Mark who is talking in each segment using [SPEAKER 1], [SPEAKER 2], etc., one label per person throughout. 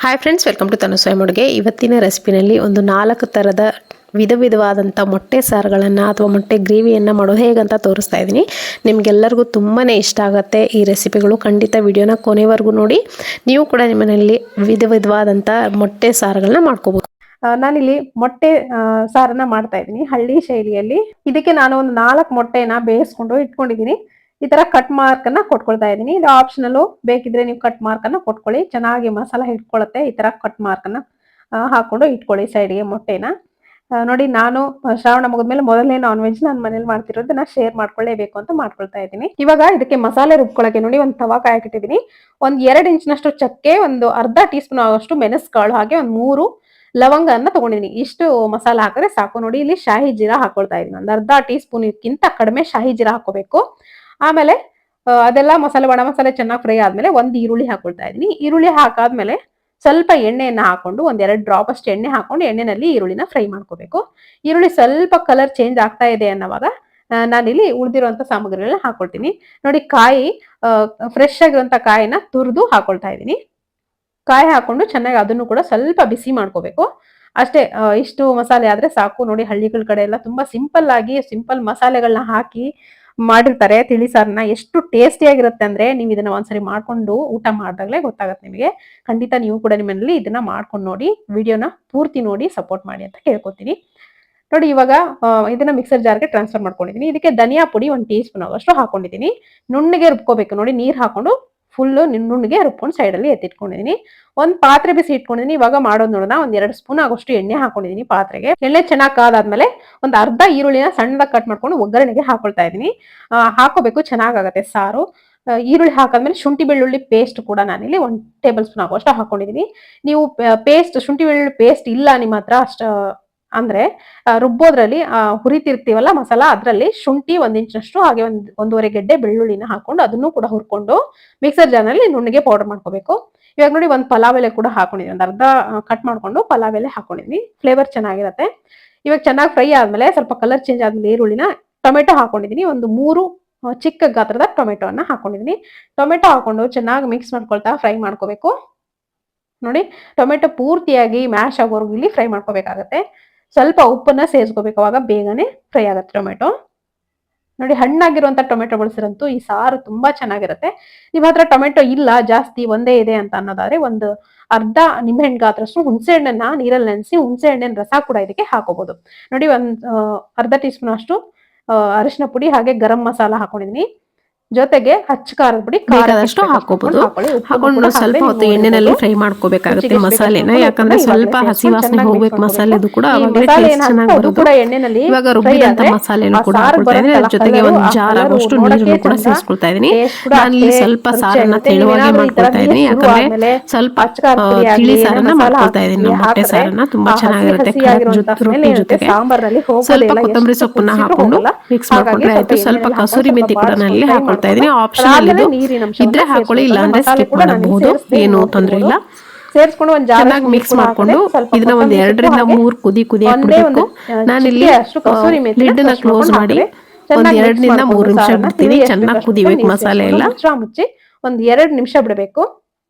[SPEAKER 1] Hi friends, welcome to ತನು ಸ್ವಯಂ ಅಡುಗೆ. ಇವತ್ತಿನ ರೆಸಿಪಿನಲ್ಲಿ ಒಂದು 4 ಥರದ ವಿಧವಾದಂಥ ಮೊಟ್ಟೆ ಸಾರುಗಳನ್ನು ಅಥವಾ ಮೊಟ್ಟೆ ಗ್ರೇವಿಯನ್ನು ಮಾಡೋದು ಹೇಗಂತ ತೋರಿಸ್ತಾ ಇದ್ದೀನಿ. ನಿಮಗೆಲ್ಲರಿಗೂ ತುಂಬಾ ಇಷ್ಟ ಆಗುತ್ತೆ ಈ ರೆಸಿಪಿಗಳು. ಖಂಡಿತ ವಿಡಿಯೋನ ಕೊನೆವರೆಗೂ ನೋಡಿ. ನೀವು ಕೂಡ ನಿಮ್ಮ ಮನೆಯಲ್ಲಿ ವಿಧವಾದಂಥ ಮೊಟ್ಟೆ ಸಾರುಗಳನ್ನ ಮಾಡ್ಕೋಬೋದು.
[SPEAKER 2] ನಾನಿಲ್ಲಿ ಮೊಟ್ಟೆ ಸಾರನ್ನ ಮಾಡ್ತಾ ಇದ್ದೀನಿ ಹಳ್ಳಿ ಶೈಲಿಯಲ್ಲಿ. ಇದಕ್ಕೆ ನಾನು ಒಂದು 4 ಮೊಟ್ಟೆನ ಬೇಯಿಸ್ಕೊಂಡು ಇಟ್ಕೊಂಡಿದ್ದೀನಿ. ಈ ತರ ಕಟ್ ಮಾರ್ಕ್ ಅನ್ನ ಕೊಟ್ಕೊಳ್ತಾ ಇದ್ದೀನಿ. ಇದು ಆಪ್ಷನಲ್, ಬೇಕಿದ್ರೆ ನೀವು ಕಟ್ ಮಾರ್ಕ್ ಅನ್ನ ಕೊಟ್ಕೊಳ್ಳಿ, ಚೆನ್ನಾಗಿ ಮಸಾಲ ಹಿಡ್ಕೊಳ್ಳುತ್ತೆ. ಈ ತರ ಕಟ್ ಮಾರ್ಕ್ ಅನ್ನ ಹಾಕೊಂಡು ಇಟ್ಕೊಳ್ಳಿ ಸೈಡ್ಗೆ ಮೊಟ್ಟೆನ. ನೋಡಿ, ನಾನು ಶ್ರಾವಣ ಮುಗಿದ್ಮೇಲೆ ಮೊದಲನೇ ನಾನ್ ವೆಜ್ ನನ್ನ ಮನೇಲಿ ಮಾಡ್ತಿರೋದನ್ನ ಶೇರ್ ಮಾಡ್ಕೊಳ್ಳೇಬೇಕು ಅಂತ ಮಾಡ್ಕೊಳ್ತಾ ಇದ್ದೀನಿ. ಇವಾಗ ಇದಕ್ಕೆ ಮಸಾಲೆ ರುಬ್ಕೊಳ್ಳೋಕೆ ನೋಡಿ ಒಂದು ತವಾ ಕಾಯಕ್ಕಿಟ್ಟಿದ್ದೀನಿ. ಒಂದು 2 ಇಂಚಿನಷ್ಟು ಚಕ್ಕೆ, ಒಂದು ಅರ್ಧ ಟೀ ಸ್ಪೂನ್ ಆಗೋಷ್ಟು ಮೆಣಸುಕಾಳು, ಹಾಗೆ ಒಂದು 3 ಲವಂಗ ಅನ್ನ ತಗೊಂಡಿದ್ದೀನಿ. ಇಷ್ಟು ಮಸಾಲ ಹಾಕಿದ್ರೆ ಸಾಕು. ನೋಡಿ, ಇಲ್ಲಿ ಶಾಹಿ ಜೀರಾ ಹಾಕೊಳ್ತಾ ಇದ್ದೀನಿ. ಒಂದು ಅರ್ಧ ಟೀ ಸ್ಪೂನ್ ಗಿಂತ ಕಡಿಮೆ ಶಾಹಿ ಜೀರಾ ಹಾಕೋಬೇಕು. ಆಮೇಲೆ ಅದೆಲ್ಲ ಮಸಾಲೆ, ಒಣ ಮಸಾಲೆ ಚೆನ್ನಾಗಿ ಫ್ರೈ ಆದ್ಮೇಲೆ ಒಂದು ಈರುಳ್ಳಿ ಹಾಕೊಳ್ತಾ ಇದ್ದೀನಿ. ಈರುಳ್ಳಿ ಹಾಕಾದ್ಮೇಲೆ ಸ್ವಲ್ಪ ಎಣ್ಣೆಯನ್ನ ಹಾಕೊಂಡು, ಒಂದ್ 2 ಡ್ರಾಪ್ ಅಷ್ಟು ಎಣ್ಣೆ ಹಾಕೊಂಡು ಎಣ್ಣೆನಲ್ಲಿ ಈರುಳ್ಳಿನ ಫ್ರೈ ಮಾಡ್ಕೋಬೇಕು. ಈರುಳ್ಳಿ ಸ್ವಲ್ಪ ಕಲರ್ ಚೇಂಜ್ ಆಗ್ತಾ ಇದೆ ಅನ್ನೋವಾಗ ನಾನಿಲ್ಲಿ ಉಳಿದಿರುವಂತ ಸಾಮಗ್ರಿಗಳನ್ನ ಹಾಕೊಳ್ತೀನಿ. ನೋಡಿ, ಕಾಯಿ ಫ್ರೆಶ್ ಆಗಿರುವಂತ ಕಾಯಿನ ತುರಿದು ಹಾಕೊಳ್ತಾ ಇದ್ದೀನಿ. ಕಾಯಿ ಹಾಕೊಂಡು ಚೆನ್ನಾಗಿ ಅದನ್ನು ಕೂಡ ಸ್ವಲ್ಪ ಬಿಸಿ ಮಾಡ್ಕೋಬೇಕು. ಅಷ್ಟೇ, ಇಷ್ಟು ಮಸಾಲೆ ಆದ್ರೆ ಸಾಕು. ನೋಡಿ, ಹಳ್ಳಿಗಳ ಕಡೆ ಎಲ್ಲ ತುಂಬಾ ಸಿಂಪಲ್ ಆಗಿ ಸಿಂಪಲ್ ಮಸಾಲೆಗಳನ್ನ ಹಾಕಿ ಮಾಡಿರ್ತಾರೆ ತಿಳಿ ಸಾರನ್ನ. ಎಷ್ಟು ಟೇಸ್ಟಿಯಾಗಿರುತ್ತೆ ಅಂದ್ರೆ ನೀವು ಇದನ್ನ ಒಂದ್ಸರಿ ಮಾಡ್ಕೊಂಡು ಊಟ ಮಾಡಿದಾಗಲೇ ಗೊತ್ತಾಗತ್ತೆ ನಿಮಗೆ. ಖಂಡಿತ ನೀವು ಕೂಡ ನಿಮ್ಮಲ್ಲಿ ಇದನ್ನ ಮಾಡ್ಕೊಂಡು ನೋಡಿ, ವಿಡಿಯೋನ ಪೂರ್ತಿ ನೋಡಿ ಸಪೋರ್ಟ್ ಮಾಡಿ ಅಂತ ಕೇಳ್ಕೊತೀನಿ. ನೋಡಿ, ಇವಾಗ ಇದನ್ನ ಮಿಕ್ಸರ್ ಜಾರ್ಗೆ ಟ್ರಾನ್ಸ್ಫರ್ ಮಾಡ್ಕೊಂಡಿದ್ದೀನಿ. ಇದಕ್ಕೆ ಧನಿಯಾ ಪುಡಿ 1 ಟೀ ಸ್ಪೂನ್ ಆಗೋಷ್ಟು ಹಾಕೊಂಡಿದ್ದೀನಿ. ನುಣ್ಣಗೆ ರುಬ್ಕೋಬೇಕು. ನೋಡಿ, ನೀರ್ ಹಾಕೊಂಡು ಫುಲ್ ನುಣ್ಣಗೆ ರುಬ್ಕೊಂಡು ಸೈಡ್ ಅಲ್ಲಿ ಎತ್ತಿಟ್ಕೊಂಡಿದ್ದೀನಿ. ಒಂದ್ ಪಾತ್ರೆ ಬಿಸಿ ಇಟ್ಕೊಂಡಿದ್ದೀನಿ. ಇವಾಗ ಮಾಡೋದು ನೋಡೋಣ. ಒಂದ್ 2 ಸ್ಪೂನ್ ಆಗೋಷ್ಟು ಎಣ್ಣೆ ಹಾಕೊಂಡಿದ್ದೀನಿ ಪಾತ್ರೆಗೆ. ಎಣ್ಣೆ ಚೆನ್ನಾಗಿ ಕಾದಾದ್ಮೇಲೆ ಒಂದು ಅರ್ಧ ಈರುಳ್ಳಿನ ಸಣ್ಣದಾಗಿ ಕಟ್ ಮಾಡ್ಕೊಂಡು ಒಗ್ಗರಣೆಗೆ ಹಾಕೊಳ್ತಾ ಇದ್ದೀನಿ. ಹಾಕೋಬೇಕು, ಚೆನ್ನಾಗಾಗತ್ತೆ ಸಾರು. ಈರುಳ್ಳಿ ಹಾಕಾದ್ಮೇಲೆ ಶುಂಠಿ ಬೆಳ್ಳುಳ್ಳಿ ಪೇಸ್ಟ್ ಕೂಡ ನಾನಿಲ್ಲಿ 1 ಟೇಬಲ್ ಸ್ಪೂನ್ ಆಗೋಷ್ಟು ಹಾಕೊಂಡಿದ್ದೀನಿ. ನೀವು ಪೇಸ್ಟ್, ಶುಂಠಿ ಬೆಳ್ಳುಳ್ಳಿ ಪೇಸ್ಟ್ ಇಲ್ಲ ನಿಮ್ಮ ಹತ್ರ ಅಂದ್ರೆ ರುಬ್ಬೋದ್ರಲ್ಲಿ ಹುರಿತಿರ್ತೀವಲ್ಲ ಮಸಾಲ, ಅದ್ರಲ್ಲಿ ಶುಂಠಿ 1 ಇಂಚಿನಷ್ಟು, ಹಾಗೆ ಒಂದೂವರೆ ಗೆಡ್ಡೆ ಬೆಳ್ಳುಳ್ಳಿನ ಹಾಕೊಂಡು ಅದನ್ನು ಕೂಡ ಹುರ್ಕೊಂಡು ಮಿಕ್ಸರ್ ಜಾರ್ನಲ್ಲಿ ನುಣ್ಣಗೆ ಪೌಡರ್ ಮಾಡ್ಕೋಬೇಕು. ಇವಾಗ ನೋಡಿ, ಒಂದು ಪಲಾವ್ ಎಲೆ ಕೂಡ ಹಾಕೊಂಡಿದ್ದೀನಿ. ಒಂದು ಅರ್ಧ ಕಟ್ ಮಾಡ್ಕೊಂಡು ಪಲಾವ್ ಎಲೆ ಹಾಕೊಂಡಿದ್ದೀನಿ. ಫ್ಲೇವರ್ ಚೆನ್ನಾಗಿರುತ್ತೆ. ಇವಾಗ ಚೆನ್ನಾಗಿ ಫ್ರೈ ಆದ್ಮೇಲೆ, ಸ್ವಲ್ಪ ಕಲರ್ ಚೇಂಜ್ ಆದ್ಮೇಲೆ ಈರುಳ್ಳಿನ ಟೊಮೆಟೊ ಹಾಕೊಂಡಿದ್ದೀನಿ. ಒಂದು 3 ಚಿಕ್ಕ ಗಾತ್ರದ ಟೊಮೆಟೊನ ಹಾಕೊಂಡಿದ್ದೀನಿ. ಟೊಮೆಟೊ ಹಾಕೊಂಡು ಚೆನ್ನಾಗಿ ಮಿಕ್ಸ್ ಮಾಡ್ಕೊಳ್ತಾ ಫ್ರೈ ಮಾಡ್ಕೋಬೇಕು. ನೋಡಿ, ಟೊಮೆಟೊ ಪೂರ್ತಿಯಾಗಿ ಮ್ಯಾಶ್ ಆಗೋವರೆಗೂ ಇಲ್ಲಿ ಫ್ರೈ ಮಾಡ್ಕೋಬೇಕಾಗತ್ತೆ. ಸ್ವಲ್ಪ ಉಪ್ಪನ್ನ ಸೇರಿಸ್ಕೋಬೇಕು, ಅವಾಗ ಬೇಗನೆ ಫ್ರೈ ಆಗುತ್ತೆ ಟೊಮೆಟೊ. ನೋಡಿ, ಹಣ್ಣಾಗಿರುವಂತ ಟೊಮೆಟೊ ಬಳಸಿರಂತೂ ಈ ಸಾರು ತುಂಬಾ ಚೆನ್ನಾಗಿರುತ್ತೆ. ನಿಮ್ಮ ಹತ್ರ ಟೊಮೆಟೊ ಇಲ್ಲ, ಜಾಸ್ತಿ ಒಂದೇ ಇದೆ ಅಂತ ಅನ್ನೋದಾದ್ರೆ ಒಂದು ಅರ್ಧ ನಿಂಬೆಹಣ್ಣು ಗಾತ್ರಷ್ಟು ಹುಣಸೆ ಹಣ್ಣನ್ನ ನೀರಲ್ಲಿ ನೆನೆಸಿ ಹುಣಸೆ ಹಣ್ಣಿನ ರಸ ಕೂಡ ಇದಕ್ಕೆ ಹಾಕೋಬಹುದು. ನೋಡಿ, ಅರ್ಧ ಟೀ ಸ್ಪೂನ್ ಅಷ್ಟು ಅರಿಶಿನ ಪುಡಿ, ಹಾಗೆ ಗರಂ ಮಸಾಲ ಹಾಕೊಂಡಿದೀನಿ. ಜೊತೆಗೆ ಹಚ್ಚ ಖಾರದ ಪುಡಿ
[SPEAKER 1] ಬೇಕಾದಷ್ಟು ಹಾಕೋಬಹುದು. ಹಾಕೊಂಡು ಸ್ವಲ್ಪ ಹೊತ್ತು ಎಣ್ಣೆನಲ್ಲಿ ಫ್ರೈ ಮಾಡ್ಕೋಬೇಕಾಗುತ್ತೆ ಮಸಾಲೆನ. ಯಾಕಂದ್ರೆ ಸ್ವಲ್ಪ ಹಸಿ ವಾಸನೆ ಹೋಗ್ಬೇಕು ಮಸಾಲೆದು ಕೂಡ, ಅವಾಗಲೇ ಟೇಸ್ಟ್ ಚೆನ್ನಾಗಿ ಬರೋದು. ಇವಾಗ ರುಬ್ಬಿದಂತ ಮಸಾಲೆನೂ ಕೂಡ ಹಾಕೊಳ್ತಾ ಇದ್ದೀನಿ. ಅದ್ರ ಜೊತೆಗೆ ಒಂದು ಜಾರ್ ಆಗೋಷ್ಟು ನೀರನ್ನು ಕೂಡ ಸೇರಿಸ್ಕೊಳ್ತಾ ಇದೀನಿ. ನಾನಿಲ್ಲಿ ಸ್ವಲ್ಪ ಸಾರನ್ನ ತೆಳುವಾಗಿ ಮಾಡ್ಕೊಳ್ತಾ ಇದೀನಿ. ಯಾಕಂದ್ರೆ ಸ್ವಲ್ಪ ತಿಳಿ ಸಾರನ್ನ ಮಾಡ್ಕೊಳ್ತಾ ಇದೀನಿ. ಮೊಟ್ಟೆ ಸಾರನ್ನ ತುಂಬಾ ಚೆನ್ನಾಗಿರುತ್ತೆ ರೊಟ್ಟಿ ಜೊತೆಗೆ. ಸ್ವಲ್ಪ ಕೊತ್ತಂಬರಿ ಸೊಪ್ಪನ್ನ ಹಾಕೊಂಡು ಮಿಕ್ಸ್ ಮಾಡ್ಕೊಂಡ್ರೆ ಆಯ್ತು. ಸ್ವಲ್ಪ ಕಸೂರಿ ಮೆಥಿ ಕೂಡ ನಾನಿಲ್ಲಿ ಹಾಕೊಳ್ತಾ ಇದೀನಿ. ಆಪ್ಷನಲ್ ಇದು, ಇದ್ರೆ ಹಾಕೊಳ್ಳಿ, ಇಲ್ಲ ಅಂದ್ರೆ ಸ್ಕಿಪ್ ಮಾಡಬಹುದು, ಏನು ತೊಂದ್ರೆ ಇಲ್ಲ.
[SPEAKER 2] ಸೇರಿಸ್ಕೊಂಡು ಒಂದು
[SPEAKER 1] ಚೆನ್ನಾಗಿ ಮಿಕ್ಸ್ ಮಾಡ್ಕೊಂಡು ಇದನ್ನ ಒಂದ್ 2 ರಿಂದ 3 ಕುದಿ ಬಿಡಬೇಕು. ನಾನಿಲ್ಲಿ ಲಿಡ್ ನ ಕ್ಲೋಸ್ ಮಾಡಿ ಒಂದ್ 2 ನಿಂದ 3 ನಿಮಿಷ ಬಿಡ್ತೀನಿ. ಚೆನ್ನಾಗಿ ಕುದಿಬೇಕು ಮಸಾಲೆ ಎಲ್ಲ.
[SPEAKER 2] ಮುಚ್ಚಿ ಒಂದ್ 2 ನಿಮಿಷ ಬಿಡಬೇಕು.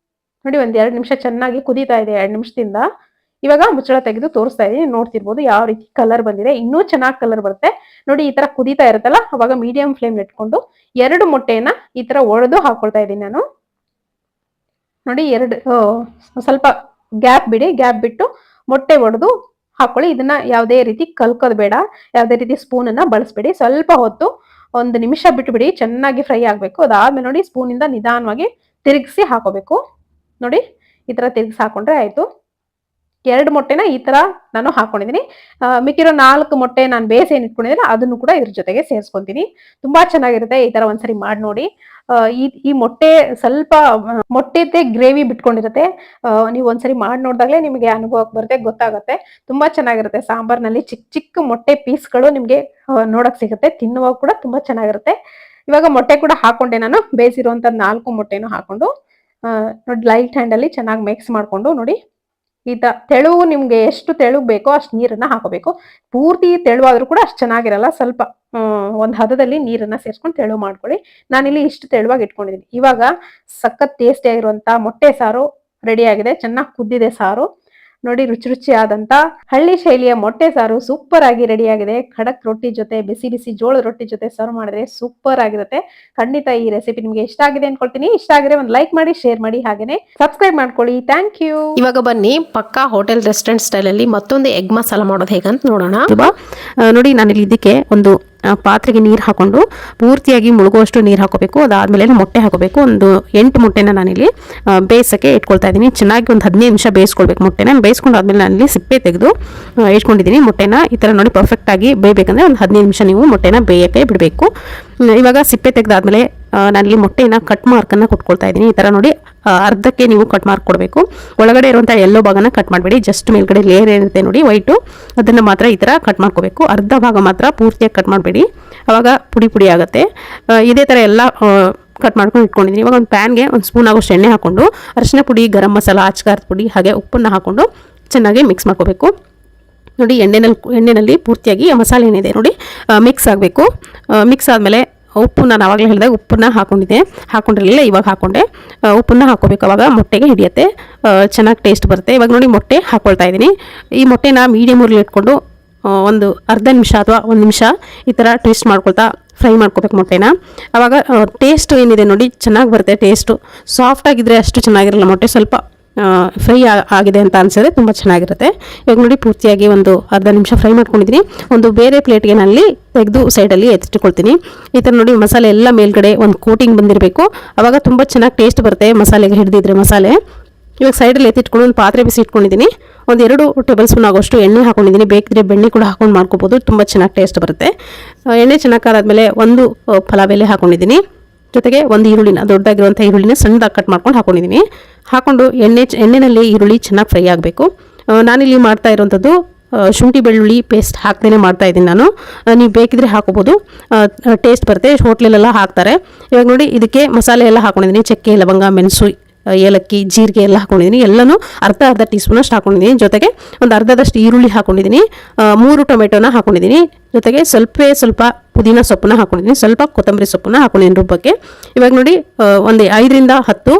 [SPEAKER 2] ನೋಡಿ, ಒಂದ್ 2 ನಿಮಿಷ ಚೆನ್ನಾಗಿ ಕುದೀತಾ ಇದೆ. 2 ನಿಮಿಷದಿಂದ ಇವಾಗ ಮುಚ್ಚಳ ತೆಗೆದು ತೋರಿಸ್ತಾ ಇದೀನಿ. ನೋಡ್ತಿರ್ಬೋದು ಯಾವ ರೀತಿ ಕಲರ್ ಬಂದಿದೆ. ಇನ್ನೂ ಚೆನ್ನಾಗಿ ಕಲರ್ ಬರುತ್ತೆ. ನೋಡಿ, ಈ ತರ ಕುದೀತಾ ಇರುತ್ತಲ್ಲ, ಅವಾಗ ಮೀಡಿಯಂ ಫ್ಲೇಮ್ ಇಟ್ಕೊಂಡು 2 ಮೊಟ್ಟೆಯನ್ನ ಈ ತರ ಒಡೆದು ಹಾಕೊಳ್ತಾ ಇದ್ದೀನಿ ನಾನು. ನೋಡಿ, ಸ್ವಲ್ಪ ಗ್ಯಾಪ್ ಬಿಡಿ. ಗ್ಯಾಪ್ ಬಿಟ್ಟು ಮೊಟ್ಟೆ ಒಡೆದು ಹಾಕೊಳ್ಳಿ. ಇದನ್ನ ಯಾವುದೇ ರೀತಿ ಕಲ್ಕೋದ್ ಬೇಡ, ಯಾವುದೇ ರೀತಿ ಸ್ಪೂನ್ ಅನ್ನ ಬಳಸಬೇಡಿ. ಸ್ವಲ್ಪ ಹೊತ್ತು 1 ನಿಮಿಷ ಬಿಟ್ಟು ಬಿಡಿ, ಚೆನ್ನಾಗಿ ಫ್ರೈ ಆಗ್ಬೇಕು. ಅದಾದ್ಮೇಲೆ ನೋಡಿ, ಸ್ಪೂನ್ ಇಂದ ನಿಧಾನವಾಗಿ ತಿರುಗಿಸಿ ಹಾಕೋಬೇಕು. ನೋಡಿ, ಈ ತರ ತಿರುಗಿಸಿ ಹಾಕೊಂಡ್ರೆ ಆಯ್ತು. 2 ಮೊಟ್ಟೆನ ಈ ತರ ನಾನು ಹಾಕೊಂಡಿದ್ದೀನಿ. ಮಿಕ್ಕಿರೋ 4 ಮೊಟ್ಟೆ ನಾನು ಬೇಯಿಸಿ ಏನ್ ಇಟ್ಕೊಂಡಿದ್ದೀನಿ ಅದನ್ನು ಕೂಡ ಇದ್ರ ಜೊತೆಗೆ ಸೇರಿಸ್ಕೊಂತೀನಿ. ತುಂಬಾ ಚೆನ್ನಾಗಿರುತ್ತೆ. ಈ ತರ ಒಂದ್ಸರಿ ಮಾಡಿ ನೋಡಿ. ಈ ಮೊಟ್ಟೆ ಸ್ವಲ್ಪ ಮೊಟ್ಟೆತೆ ಗ್ರೇವಿ ಬಿಟ್ಕೊಂಡಿರುತ್ತೆ. ನೀವು ಒಂದ್ಸರಿ ಮಾಡಿ ನೋಡಿದಾಗಲೇ ನಿಮಗೆ ಅನುಭವಕ್ಕೆ ಬರುತ್ತೆ, ಗೊತ್ತಾಗುತ್ತೆ. ತುಂಬಾ ಚೆನ್ನಾಗಿರುತ್ತೆ. ಸಾಂಬಾರ್ನಲ್ಲಿ ಚಿಕ್ಕ ಚಿಕ್ಕ ಮೊಟ್ಟೆ ಪೀಸ್ಗಳು ನಿಮ್ಗೆ ನೋಡಕ್ ಸಿಗುತ್ತೆ. ತಿನ್ನುವಾಗ ಕೂಡ ತುಂಬಾ ಚೆನ್ನಾಗಿರುತ್ತೆ. ಇವಾಗ ಮೊಟ್ಟೆ ಕೂಡ ಹಾಕೊಂಡೆ ನಾನು. ಬೇಯಿಸಿರುವಂತ 4 ಮೊಟ್ಟೆನೂ ಹಾಕೊಂಡು ನೋಡಿ, ಲೈಟ್ ಹ್ಯಾಂಡ್ ಅಲ್ಲಿ ಚೆನ್ನಾಗಿ ಮಿಕ್ಸ್ ಮಾಡ್ಕೊಂಡು, ನೋಡಿ ಈ ತೆಳುವು ನಿಮ್ಗೆ ಎಷ್ಟು ತೆಳು ಬೇಕೋ ಅಷ್ಟು ನೀರನ್ನ ಹಾಕೋಬೇಕು. ಪೂರ್ತಿ ತೆಳುವಾದ್ರೂ ಕೂಡ ಅಷ್ಟು ಚೆನ್ನಾಗಿರಲ್ಲ. ಸ್ವಲ್ಪ ಒಂದ್ ಹದದಲ್ಲಿ ನೀರನ್ನ ಸೇರಿಸ್ಕೊಂಡು ತೆಳು ಮಾಡ್ಕೊಳ್ಳಿ. ನಾನಿಲ್ಲಿ ಇಷ್ಟು ತೆಳುವಾಗಿ ಇಟ್ಕೊಂಡಿದ್ದೀನಿ. ಇವಾಗ ಸಖತ್ ಟೇಸ್ಟಿ ಆಗಿರುವಂತ ಮೊಟ್ಟೆ ಸಾರು ರೆಡಿ ಆಗಿದೆ. ಚೆನ್ನಾಗಿ ಕುದ್ದಿದೆ ಸಾರು. ನೋಡಿ ರುಚಿ ರುಚಿಯಾದಂತ ಹಳ್ಳಿ ಶೈಲಿಯ ಮೊಟ್ಟೆ ಸಾರು ಸೂಪರ್ ಆಗಿ ರೆಡಿ ಆಗಿದೆ. ಖಡಕ್ ರೊಟ್ಟಿ ಜೊತೆ, ಬಿಸಿ ಬಿಸಿ ಜೋಳದ ರೊಟ್ಟಿ ಜೊತೆ ಸರ್ವ್ ಮಾಡಿದ್ರೆ ಸೂಪರ್ ಆಗಿರುತ್ತೆ. ಖಂಡಿತ ಈ ರೆಸಿಪಿ ನಿಮ್ಗೆ ಇಷ್ಟ ಆಗಿದೆ ಅನ್ಕೊಳ್ತೀನಿ. ಇಷ್ಟ ಆಗಿದ್ರೆ ಒಂದು ಲೈಕ್ ಮಾಡಿ, ಶೇರ್ ಮಾಡಿ, ಹಾಗೇನೆ ಸಬ್ಸ್ಕ್ರೈಬ್ ಮಾಡ್ಕೊಳ್ಳಿ. Thank you.
[SPEAKER 1] ಇವಾಗ ಬನ್ನಿ ಪಕ್ಕಾ ಹೋಟೆಲ್ ರೆಸ್ಟೋರೆಂಟ್ ಸ್ಟೈಲ್ ಅಲ್ಲಿ ಮತ್ತೊಂದು ಎಗ್ ಮಸಾಲ ಮಾಡೋದು ಹೇಗಂತ ನೋಡೋಣ.
[SPEAKER 3] ನೋಡಿ ನಾನಿಲ್ಲಿ ಇದಕ್ಕೆ ಒಂದು ಪಾತ್ರೆಗೆ ನೀರು ಹಾಕೊಂಡು ಪೂರ್ತಿಯಾಗಿ ಮುಳುಗುವಷ್ಟು ನೀರು ಹಾಕೋಬೇಕು. ಅದಾದಮೇಲೆ ಮೊಟ್ಟೆ ಹಾಕೋಬೇಕು. ಒಂದು 8 ಮೊಟ್ಟೆನ ನಾನಿಲ್ಲಿ ಬೇಯಿಸೋಕ್ಕೆ ಇಟ್ಕೊಳ್ತಾ ಇದ್ದೀನಿ. ಚೆನ್ನಾಗಿ ಒಂದು 15 ನಿಮಿಷ ಬೇಯಿಸ್ಕೊಳ್ಬೇಕು ಮೊಟ್ಟೆನ. ಬೇಯಿಸ್ಕೊಂಡಾದ್ಮೇಲೆ ನಾನಿಲ್ಲಿ ಸಿಪ್ಪೆ ತೆಗೆದು ಇಟ್ಕೊಂಡಿದ್ದೀನಿ ಮೊಟ್ಟೆನ. ಈ ಥರ ನೋಡಿ ಪರ್ಫೆಕ್ಟಾಗಿ ಬೇಯಬೇಕಂದ್ರೆ ಒಂದು 15 ನಿಮಿಷ ನೀವು ಮೊಟ್ಟೆನ ಬೇಯೋಕ್ಕೆ ಬಿಡಬೇಕು. ಇವಾಗ ಸಿಪ್ಪೆ ತೆಗೆದಾದ್ಮೇಲೆ ನಾನಿಲ್ಲಿ ಮೊಟ್ಟೆನ ಕಟ್ ಮಾರ್ಕನ್ನು ಕೊಟ್ಕೊಳ್ತಾ ಇದ್ದೀನಿ. ಈ ಥರ ನೋಡಿ ಅರ್ಧಕ್ಕೆ ನೀವು ಕಟ್ ಮಾರ್ಕ್ ಕೊಡಬೇಕು. ಒಳಗಡೆ ಇರುವಂಥ ಎಲ್ಲೋ ಭಾಗನ ಕಟ್ ಮಾಡಬೇಡಿ. ಜಸ್ಟ್ ಮೇಲ್ಗಡೆ ಲೇಯರ್ ಏನಿರುತ್ತೆ ನೋಡಿ ವೈಟು, ಅದನ್ನು ಮಾತ್ರ ಈ ಥರ ಕಟ್ ಮಾಡ್ಕೋಬೇಕು. ಅರ್ಧ ಭಾಗ ಮಾತ್ರ ಪೂರ್ತಿಯಾಗಿ ಕಟ್ ಮಾಡಬೇಡಿ, ಆವಾಗ ಪುಡಿ ಪುಡಿ ಆಗುತ್ತೆ. ಇದೇ ಥರ ಎಲ್ಲ ಕಟ್ ಮಾಡ್ಕೊಂಡು ಇಟ್ಕೊಂಡಿದ್ದೀನಿ. ಇವಾಗ ಒಂದು ಪ್ಯಾನ್ಗೆ ಒಂದು ಸ್ಪೂನ್ ಆಗೋಷ್ಟು ಎಣ್ಣೆ ಹಾಕ್ಕೊಂಡು ಅರಿಶಿನ ಪುಡಿ, ಗರಂ ಮಸಾಲ, ಅಚ್ಕಾರದ ಪುಡಿ ಹಾಗೆ ಉಪ್ಪನ್ನು ಹಾಕ್ಕೊಂಡು ಚೆನ್ನಾಗಿ ಮಿಕ್ಸ್ ಮಾಡ್ಕೋಬೇಕು. ನೋಡಿ ಎಣ್ಣೆನಲ್ಲಿ ಪೂರ್ತಿಯಾಗಿ ಮಸಾಲೆ ಏನಿದೆ ನೋಡಿ ಮಿಕ್ಸ್ ಆಗಬೇಕು. ಮಿಕ್ಸ್ ಆದಮೇಲೆ ಉಪ್ಪು ನಾನು ಆವಾಗಲೇ ಹೇಳಿದಾಗ ಉಪ್ಪನ್ನ ಹಾಕೊಂಡಿರಲಿಲ್ಲ, ಇವಾಗ ಹಾಕ್ಕೊಂಡೆ. ಉಪ್ಪನ್ನ ಹಾಕೋಬೇಕು, ಅವಾಗ ಮೊಟ್ಟೆಗೆ ಹಿಡಿಯುತ್ತೆ, ಚೆನ್ನಾಗಿ ಟೇಸ್ಟ್ ಬರುತ್ತೆ. ಇವಾಗ ನೋಡಿ ಮೊಟ್ಟೆ ಹಾಕ್ಕೊಳ್ತಾ ಇದ್ದೀನಿ. ಈ ಮೊಟ್ಟೆನ ಮೀಡಿಯಮ್ ಉರಿಲಿ ಇಟ್ಕೊಂಡು ಒಂದು ಅರ್ಧ ನಿಮಿಷ ಅಥವಾ 1 ನಿಮಿಷ ಈ ಥರ ಟ್ವಿಸ್ಟ್ ಮಾಡ್ಕೊಳ್ತಾ ಫ್ರೈ ಮಾಡ್ಕೋಬೇಕು ಮೊಟ್ಟೆನ. ಆವಾಗ ಟೇಸ್ಟ್ ಏನಿದೆ ನೋಡಿ ಚೆನ್ನಾಗಿ ಬರುತ್ತೆ. ಟೇಸ್ಟು ಸಾಫ್ಟ್ ಆಗಿದ್ರೆ ಅಷ್ಟು ಚೆನ್ನಾಗಿರಲ್ಲ ಮೊಟ್ಟೆ, ಸ್ವಲ್ಪ ಫ್ರೈ ಆಗಿದೆ ಅಂತ ಅನಿಸಿದ್ರೆ ತುಂಬ ಚೆನ್ನಾಗಿರುತ್ತೆ. ಇವಾಗ ನೋಡಿ ಪೂರ್ತಿಯಾಗಿ ಒಂದು ಅರ್ಧ ನಿಮಿಷ ಫ್ರೈ ಮಾಡ್ಕೊಂಡಿದ್ದೀನಿ. ಒಂದು ಬೇರೆ ಪ್ಲೇಟ್ಗೆ ನಲ್ಲಿ ತೆಗೆದು ಸೈಡಲ್ಲಿ ಎತ್ತಿಟ್ಕೊಳ್ತೀನಿ. ಈ ಥರ ನೋಡಿ ಮಸಾಲೆ ಎಲ್ಲ ಮೇಲ್ಗಡೆ ಒಂದು ಕೋಟಿಂಗ್ ಬಂದಿರಬೇಕು, ಆವಾಗ ತುಂಬ ಚೆನ್ನಾಗಿ ಟೇಸ್ಟ್ ಬರುತ್ತೆ ಮಸಾಲೆಗೆ ಹಿಡಿದಿದ್ರೆ ಮಸಾಲೆ. ಇವಾಗ ಸೈಡಲ್ಲಿ ಎತ್ತಿಟ್ಕೊಂಡು ಒಂದು ಪಾತ್ರೆ ಬಿಸಿ ಇಟ್ಕೊಂಡಿದ್ದೀನಿ. ಒಂದು 2 ಟೇಬಲ್ ಸ್ಪೂನ್ ಆಗೋಷ್ಟು ಎಣ್ಣೆ ಹಾಕೊಂಡಿದ್ದೀನಿ. ಬೇಕಿದ್ರೆ ಬೆಣ್ಣೆ ಕೂಡ ಹಾಕೊಂಡು ಮಾಡ್ಕೋಬೋದು, ತುಂಬ ಚೆನ್ನಾಗಿ ಟೇಸ್ಟ್ ಬರುತ್ತೆ. ಎಣ್ಣೆ ಚೆನ್ನಾಗಿ ಕಾದಾದ್ಮೇಲೆ ಒಂದು ಪಲಾವ್ ಎಲೆ ಹಾಕೊಂಡಿದ್ದೀನಿ. ಜೊತೆಗೆ ಒಂದು ಈರುಳ್ಳಿನ, ದೊಡ್ಡದಾಗಿರುವಂಥ ಈರುಳ್ಳಿನ ಸಣ್ಣದಾಗಿ ಕಟ್ ಮಾಡ್ಕೊಂಡು ಹಾಕೊಂಡಿದ್ದೀನಿ. ಹಾಕೊಂಡು ಎಣ್ಣೆನಲ್ಲಿ ಈರುಳ್ಳಿ ಚೆನ್ನಾಗಿ ಫ್ರೈ ಆಗಬೇಕು. ನಾನಿಲ್ಲಿ ಮಾಡ್ತಾ ಇರೋವಂಥದ್ದು ಶುಂಠಿ ಬೆಳ್ಳುಳ್ಳಿ ಪೇಸ್ಟ್ ಹಾಕ್ದೇ ಮಾಡ್ತಾ ಇದ್ದೀನಿ ನಾನು. ನೀವು ಬೇಕಿದ್ರೆ ಹಾಕೋಬೋದು, ಟೇಸ್ಟ್ ಬರುತ್ತೆ. ಹೋಟ್ಲಲ್ಲೆಲ್ಲ ಹಾಕ್ತಾರೆ. ಇವಾಗ ನೋಡಿ ಇದಕ್ಕೆ ಮಸಾಲೆ ಎಲ್ಲ ಹಾಕೊಂಡಿದ್ದೀನಿ. ಚಕ್ಕೆ, ಲವಂಗ, ಮೆಣಸು, ಏಲಕ್ಕಿ, ಜೀರಿಗೆ ಎಲ್ಲ ಹಾಕೊಂಡಿದ್ದೀನಿ. ಎಲ್ಲನೂ ಅರ್ಧ ಟೀ ಸ್ಪೂನ್ ಅಷ್ಟು ಹಾಕೊಂಡಿದ್ದೀನಿ. ಜೊತೆಗೆ ಒಂದು ಅರ್ಧದಷ್ಟು ಈರುಳ್ಳಿ ಹಾಕೊಂಡಿದ್ದೀನಿ. 3 ಟೊಮೆಟೊನ ಹಾಕೊಂಡಿದ್ದೀನಿ. ಜೊತೆಗೆ ಸ್ವಲ್ಪ ಪುದೀನ ಸೊಪ್ಪನ್ನ ಹಾಕೊಂಡಿದ್ದೀನಿ. ಸ್ವಲ್ಪ ಕೊತ್ತಂಬರಿ ಸೊಪ್ಪನ್ನ ಹಾಕೊಂಡಿದ್ದೀನಿ ರುಬ್ಬಕ್ಕೆ. ಇವಾಗ ನೋಡಿ ಒಂದು 5 ರಿಂದ 10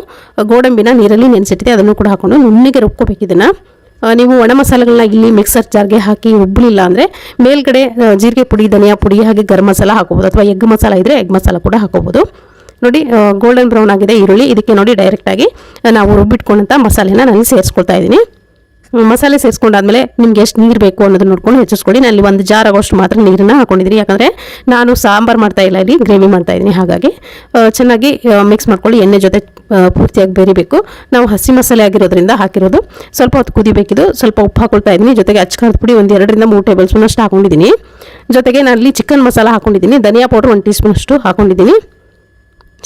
[SPEAKER 3] ಗೋಡಂಬಿನ ನೀರಲ್ಲಿ ನೆನೆಸಿಟ್ಟಿದೆ, ಅದನ್ನು ಕೂಡ ಹಾಕೊಂಡು ನುಣ್ಣಗೆ ರುಬ್ಕೋಬೇಕು. ಇದನ್ನು ನೀವು ಒಣ ಮಸಾಲೆಗಳನ್ನ ಇಲ್ಲಿ ಮಿಕ್ಸರ್ ಜಾರ್ಗೆ ಹಾಕಿ ರುಬ್ಬಲಿಲ್ಲ ಅಂದರೆ ಮೇಲ್ಗಡೆ ಜೀರಿಗೆ ಪುಡಿ, ಧನಿಯಾ ಪುಡಿ ಹಾಗೆ ಗರಂ ಮಸಾಲ ಹಾಕೋಬೋದು, ಅಥವಾ ಎಗ್ ಮಸಾಲ ಇದ್ದರೆ ಎಗ್ ಮಸಾಲ ಕೂಡ ಹಾಕೋಬೋದು. ನೋಡಿ ಗೋಲ್ಡನ್ ಬ್ರೌನ್ ಆಗಿದೆ ಈರುಳ್ಳಿ. ಇದಕ್ಕೆ ನೋಡಿ ಡೈರೆಕ್ಟಾಗಿ ನಾವು ರುಬ್ಬಿಟ್ಕೊಂಡಂಥ ಮಸಾಲೆನ ನಾನು ಸೇರಿಸ್ಕೊಳ್ತಾ ಇದ್ದೀನಿ. ಮಸಾಲೆ ಸೇರಿಸ್ಕೊಂಡಾದ್ಮೇಲೆ ನಿಮ್ಗೆ ಎಷ್ಟು ನೀರು ಬೇಕು ಅನ್ನೋದನ್ನ ನೋಡ್ಕೊಂಡು ಹೆಚ್ಚಿಸ್ಕೊಳ್ಳಿ. ನಾನು ಇಲ್ಲಿ 1 ಜಾರ್ ಆಗೋಷ್ಟು ಮಾತ್ರ ನೀರನ್ನು ಹಾಕೊಂಡಿದ್ದೀನಿ, ಯಾಕಂದರೆ ನಾನು ಸಾಂಬಾರು ಮಾಡ್ತಾ ಇಲ್ಲ, ಇಲ್ಲಿ ಗ್ರೇವಿ ಮಾಡ್ತಾ ಇದ್ದೀನಿ. ಹಾಗಾಗಿ ಚೆನ್ನಾಗಿ ಮಿಕ್ಸ್ ಮಾಡ್ಕೊಳ್ಳಿ. ಎಣ್ಣೆ ಜೊತೆ ಪೂರ್ತಿಯಾಗಿ ಬೇರಿಬೇಕು. ನಾವು ಹಸಿ ಮಸಾಲೆ ಆಗಿರೋದ್ರಿಂದ ಹಾಕಿರೋದು. ಸ್ವಲ್ಪ ಹೊತ್ತು ಕುದಿಬೇಕಿದು. ಸ್ವಲ್ಪ ಉಪ್ಪು ಹಾಕೊಳ್ತಾ ಇದ್ದೀನಿ. ಜೊತೆಗೆ ಅಚ್ಕಾರದ ಪುಡಿ ಒಂದು 2 ರಿಂದ 3 ಟೇಬಲ್ ಸ್ಪೂನ್ ಅಷ್ಟು ಹಾಕೊಂಡಿದ್ದೀನಿ. ಜೊತೆಗೆ ನಾನು ಇಲ್ಲಿ ಚಿಕನ್ ಮಸಾಲ ಹಾಕೊಂಡಿದ್ದೀನಿ. ಧನಿಯಾ ಪೌಡರ್ 1 ಟೀ ಸ್ಪೂನ್ ಅಷ್ಟು ಹಾಕೊಂಡಿದ್ದೀನಿ.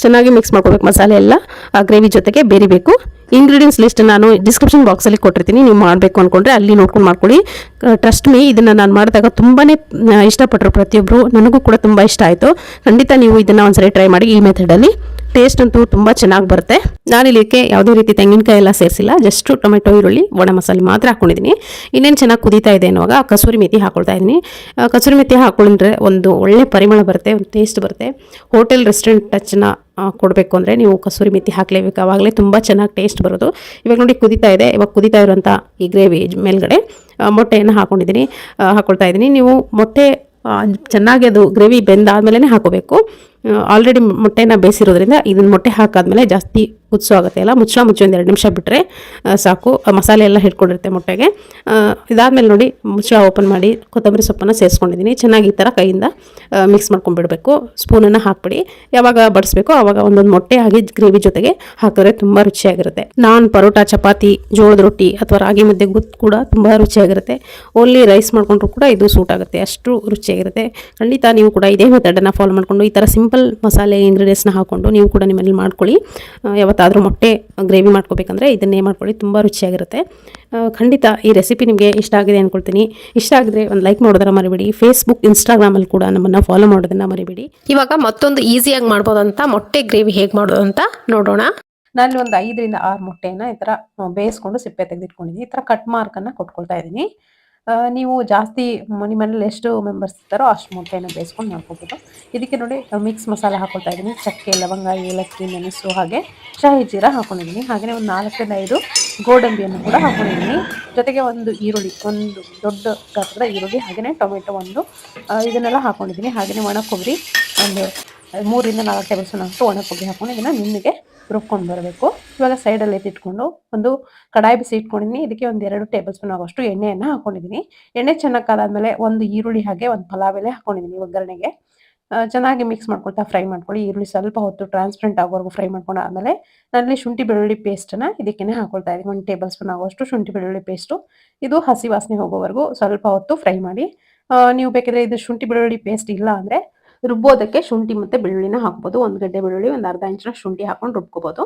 [SPEAKER 3] ಚೆನ್ನಾಗಿ ಮಿಕ್ಸ್ ಮಾಡ್ಕೋಬೇಕು. ಮಸಾಲೆ ಎಲ್ಲ ಆ ಗ್ರೇವಿ ಜೊತೆಗೆ ಬೇರಿಬೇಕು. ಇಂಗ್ರೀಡಿಯೆಂಟ್ಸ್ ಲಿಸ್ಟ್ ನಾನು ಡಿಸ್ಕ್ರಿಪ್ಷನ್ ಬಾಕ್ಸಲ್ಲಿ ಕೊಟ್ಟಿರ್ತೀನಿ, ನೀವು ಮಾಡಬೇಕು ಅಂದ್ಕೊಂಡ್ರೆ ಅಲ್ಲಿ ನೋಡ್ಕೊಂಡು ಮಾಡ್ಕೊಳ್ಳಿ. ಟ್ರಸ್ಟ್ ಮೀ, ಇದನ್ನು ನಾನು ಮಾಡಿದಾಗ ತುಂಬಾ ಇಷ್ಟಪಟ್ಟರು ಪ್ರತಿಯೊಬ್ಬರು. ನನಗೂ ಕೂಡ ತುಂಬ ಇಷ್ಟ ಆಯಿತು. ಖಂಡಿತ ನೀವು ಇದನ್ನು ಒಂದ್ಸರಿ ಟ್ರೈ ಮಾಡಿ. ಈ ಮೆಥಡಲ್ಲಿ ಟೇಸ್ಟ್ ಅಂತೂ ತುಂಬ ಚೆನ್ನಾಗಿ ಬರುತ್ತೆ. ನಾನು ಇದಕ್ಕೆ ಯಾವುದೇ ರೀತಿ ತೆಂಗಿನಕಾಯಿ ಎಲ್ಲ ಸೇರಿಸಿಲ್ಲ, ಜಸ್ಟ್ ಟೊಮೆಟೊ, ಈರುಳ್ಳಿ, ಒಣ ಮಸಾಲೆ ಮಾತ್ರ ಹಾಕೊಂಡಿದ್ದೀನಿ. ಇನ್ನೇನು ಚೆನ್ನಾಗಿ ಕುದೀತಾ ಇದೆ ಅನ್ನುವಾಗ ಕಸೂರಿ ಮೆಥಿ ಹಾಕೊಳ್ತಾ ಇದ್ದೀನಿ. ಕಸೂರಿ ಮೆಥಿ ಹಾಕೊಂಡ್ರೆ ಒಂದು ಒಳ್ಳೆ ಪರಿಮಳ ಬರುತ್ತೆ, ಒಂದು ಟೇಸ್ಟ್ ಬರುತ್ತೆ. ಹೋಟೆಲ್ ರೆಸ್ಟೋರೆಂಟ್ ಟಚ್ನ ಕೊಡಬೇಕು ಅಂದರೆ ನೀವು ಕಸೂರಿ ಮೆಥಿ ಹಾಕಲೇಬೇಕು, ಆವಾಗಲೇ ತುಂಬ ಚೆನ್ನಾಗಿ ಟೇಸ್ಟ್ ಬರೋದು. ಇವಾಗ ನೋಡಿ ಕುದೀತಾ ಇದೆ. ಇವಾಗ ಕುದೀತಾ ಇರುವಂಥ ಈ ಗ್ರೇವಿ ಮೇಲ್ಗಡೆ ಮೊಟ್ಟೆಯನ್ನು ಹಾಕೊಳ್ತಾ ಇದ್ದೀನಿ. ನೀವು ಮೊಟ್ಟೆ ಚೆನ್ನಾಗಿ ಅದು ಗ್ರೇವಿ ಬೆಂದಾದ್ಮೇಲೆ ಹಾಕೋಬೇಕು. ಆಲ್ರೆಡಿ ಮೊಟ್ಟೆನ ಬೇಯಿಸಿರೋದ್ರಿಂದ ಇದನ್ನು ಮೊಟ್ಟೆ ಹಾಕಾದ್ಮೇಲೆ ಜಾಸ್ತಿ ಕುದಿಸೋ ಆಗುತ್ತೆ ಅಲ್ಲ, ಮುಚ್ಚ ಒಂದು 2 ನಿಮಿಷ ಬಿಟ್ಟರೆ ಸಾಕು. ಮಸಾಲೆ ಎಲ್ಲ ಹಿಡ್ಕೊಂಡಿರುತ್ತೆ ಮೊಟ್ಟೆಗೆ. ಇದಾದಮೇಲೆ ನೋಡಿ ಮುಚ್ಚಳ ಓಪನ್ ಮಾಡಿ ಕೊತ್ತಂಬರಿ ಸೊಪ್ಪನ್ನು ಸೇರಿಸ್ಕೊಂಡಿದ್ದೀನಿ. ಚೆನ್ನಾಗಿ ಈ ಥರ ಕೈಯಿಂದ ಮಿಕ್ಸ್ ಮಾಡ್ಕೊಂಡ್ಬಿಡಬೇಕು. ಸ್ಪೂನನ್ನು ಹಾಕ್ಬಿಡಿ. ಯಾವಾಗ ಬಡಿಸ್ಬೇಕು ಆವಾಗ ಒಂದೊಂದು ಮೊಟ್ಟೆ ಹಾಗೆ ಗ್ರೇವಿ ಜೊತೆಗೆ ಹಾಕಿದ್ರೆ ತುಂಬ ರುಚಿಯಾಗಿರುತ್ತೆ. ನಾನ್, ಪರೋಟ, ಚಪಾತಿ, ಜೋಳದ ರೊಟ್ಟಿ ಅಥವಾ ರಾಗಿ ಮುದ್ದೆ ಕೂಡ ತುಂಬ ರುಚಿಯಾಗಿರುತ್ತೆ. ಓನ್ಲಿ ರೈಸ್ ಮಾಡ್ಕೊಂಡ್ರು ಕೂಡ ಇದು ಸೂಟ್ ಆಗುತ್ತೆ, ಅಷ್ಟು ರುಚಿಯಾಗಿರುತ್ತೆ. ಖಂಡಿತ ನೀವು ಕೂಡ ಇದೇ ಮೆಥಡನ್ನು ಫಾಲೋ ಮಾಡಿಕೊಂಡು ಈ ಥರ ಸಿಂಪಲ್ ಮಸಾಲೆ ಇಂಗ್ರೀಡಿಯೆಂಟ್ಸ್ನ ಹಾಕ್ಕೊಂಡು ನೀವು ಕೂಡ ನಿಮ್ಮಲ್ಲಿ ಮಾಡ್ಕೊಳ್ಳಿ. ಯಾವತ್ತಾದರೂ ಮೊಟ್ಟೆ ಗ್ರೇವಿ ಮಾಡ್ಕೋಬೇಕಂದ್ರೆ ಇದನ್ನೇ ಮಾಡ್ಕೊಳ್ಳಿ, ತುಂಬ ರುಚಿಯಾಗಿರುತ್ತೆ. ಖಂಡಿತ ಈ ರೆಸಿಪಿ ನಿಮಗೆ ಇಷ್ಟ ಆಗಿದೆ ಅಂದ್ಕೊಳ್ತೀನಿ. ಇಷ್ಟ ಆಗಿದ್ರೆ ಒಂದು ಲೈಕ್ ಮಾಡೋದನ್ನ ಮರಿಬೇಡಿ. ಫೇಸ್ಬುಕ್, ಇನ್ಸ್ಟಾಗ್ರಾಮಲ್ಲಿ ಕೂಡ ನಮ್ಮನ್ನು ಫಾಲೋ ಮಾಡೋದನ್ನು ಮರಿಬೇಡಿ.
[SPEAKER 1] ಇವಾಗ ಮತ್ತೊಂದು ಈಸಿಯಾಗಿ ಮಾಡ್ಬೋದಂತ ಮೊಟ್ಟೆ ಗ್ರೇವಿ ಹೇಗೆ ಮಾಡೋದು ಅಂತ ನೋಡೋಣ.
[SPEAKER 2] ನಾನು ಒಂದು 5 ರಿಂದ 6 ಮೊಟ್ಟೆನ ಈ ಥರ ಬೇಯಿಸ್ಕೊಂಡು ಸಿಪ್ಪೆ ತೆಗೆದಿಟ್ಕೊಂಡಿದ್ದೀನಿ. ಈ ಥರ ಕಟ್ ಮಾರ್ಕನ್ನು ಕೊಟ್ಕೊಳ್ತಾ ಇದ್ದೀನಿ. ನೀವು ಜಾಸ್ತಿ ನಿಮ್ಮ ಮನೇಲಿ ಎಷ್ಟು ಮೆಂಬರ್ಸ್ ಇರ್ತಾರೋ ಅಷ್ಟು ಮೊಟ್ಟೆನ ಬೇಯಿಸ್ಕೊಂಡು ಮಾಡ್ಕೋಬೋದು. ಇದಕ್ಕೆ ನೋಡಿ ಮಿಕ್ಸ್ ಮಸಾಲ ಹಾಕೊಳ್ತಾ ಇದ್ದೀನಿ. ಚಕ್ಕೆ, ಲವಂಗ, ಏಲಕ್ಕಿ, ಮೆಣಸು ಹಾಗೆ ಶಾಹಿ ಜೀರ ಹಾಕೊಂಡಿದ್ದೀನಿ. ಹಾಗೆಯೇ ಒಂದು 4 ರಿಂದ 5 ಗೋಡಂಬಿಯನ್ನು ಕೂಡ ಹಾಕೊಂಡಿದ್ದೀನಿ. ಜೊತೆಗೆ ಒಂದು ಈರುಳ್ಳಿ, ಒಂದು ದೊಡ್ಡ ಗಾತ್ರದ ಈರುಳ್ಳಿ, ಹಾಗೆಯೇ ಟೊಮೆಟೊ ಒಂದು ಇದನ್ನೆಲ್ಲ ಹಾಕೊಂಡಿದ್ದೀನಿ. ಹಾಗೆಯೇ ಒಣ ಕೊಬ್ಬರಿ ಒಂದು 3 ರಿಂದ 4 ಟೇಬಲ್ ಸ್ಪೂನ್ ಅಷ್ಟು ಒಣ ಕೊಬ್ಬರಿ ಹಾಕೊಂಡು ಇದನ್ನು ನುಣ್ಣಗೆ ರುಬ್ಕೊಂಡು ಬರಬೇಕು. ಇವಾಗ ಸೈಡಲ್ಲಿ ಎತ್ತಿಟ್ಕೊಂಡು ಒಂದು ಕಡಾಯಿ ಬಿಸಿ ಇಟ್ಕೊಂಡಿದ್ದೀನಿ. ಇದಕ್ಕೆ ಒಂದು 2 ಟೇಬಲ್ ಸ್ಪೂನ್ ಆಗೋಷ್ಟು ಎಣ್ಣೆಯನ್ನು ಹಾಕೊಂಡಿದ್ದೀನಿ. ಎಣ್ಣೆ ಚೆನ್ನಾಗಿ ಕಾದಾದ್ಮೇಲೆ ಒಂದು ಈರುಳ್ಳಿ ಹಾಗೆ ಒಂದು ಪಲಾವ್ ಎಲೆ ಹಾಕೊಂಡಿದ್ದೀನಿ ಒಗ್ಗರಣೆಗೆ. ಚೆನ್ನಾಗಿ ಮಿಕ್ಸ್ ಮಾಡ್ಕೊಳ್ತಾ ಫ್ರೈ ಮಾಡ್ಕೊಳ್ಳಿ. ಈರುಳ್ಳಿ ಸ್ವಲ್ಪ ಹೊತ್ತು ಟ್ರಾನ್ಸ್ಪರೆಂಟ್ ಆಗೋವರೆಗೂ ಫ್ರೈ ಮಾಡ್ಕೊಂಡು ಆದಮೇಲೆ ನಾನಲ್ಲಿ ಶುಂಠಿ ಬೆಳ್ಳುಳ್ಳಿ ಪೇಸ್ಟನ್ನು ಇದಕ್ಕೇ ಹಾಕೊಳ್ತಾ ಇದ್ದೀನಿ. 1 ಟೇಬಲ್ ಸ್ಪೂನ್ ಆಗೋಷ್ಟು ಶುಂಠಿ ಬೆಳ್ಳುಳ್ಳಿ ಪೇಸ್ಟು. ಇದು ಹಸಿ ವಾಸನೆ ಹೋಗೋವರೆಗೂ ಸ್ವಲ್ಪ ಹೊತ್ತು ಫ್ರೈ ಮಾಡಿ. ನೀವು ಬೇಕಿದ್ರೆ ಇದು ಶುಂಠಿ ಬೆಳ್ಳುಳ್ಳಿ ಪೇಸ್ಟ್ ಇಲ್ಲ ಅಂದರೆ ರುಬ್ಬೋದಕ್ಕೆ ಶುಂಠಿ ಮತ್ತು ಬೆಳ್ಳುಳ್ಳಿನ ಹಾಕ್ಬೋದು. 1 ಗಡ್ಡೆ ಬೆಳ್ಳುಳ್ಳಿ, ಒಂದು ಅರ್ಧ ಇಂಚಿನ ಶುಂಠಿ ಹಾಕೊಂಡು ರುಬ್ಕೋಬೋದು.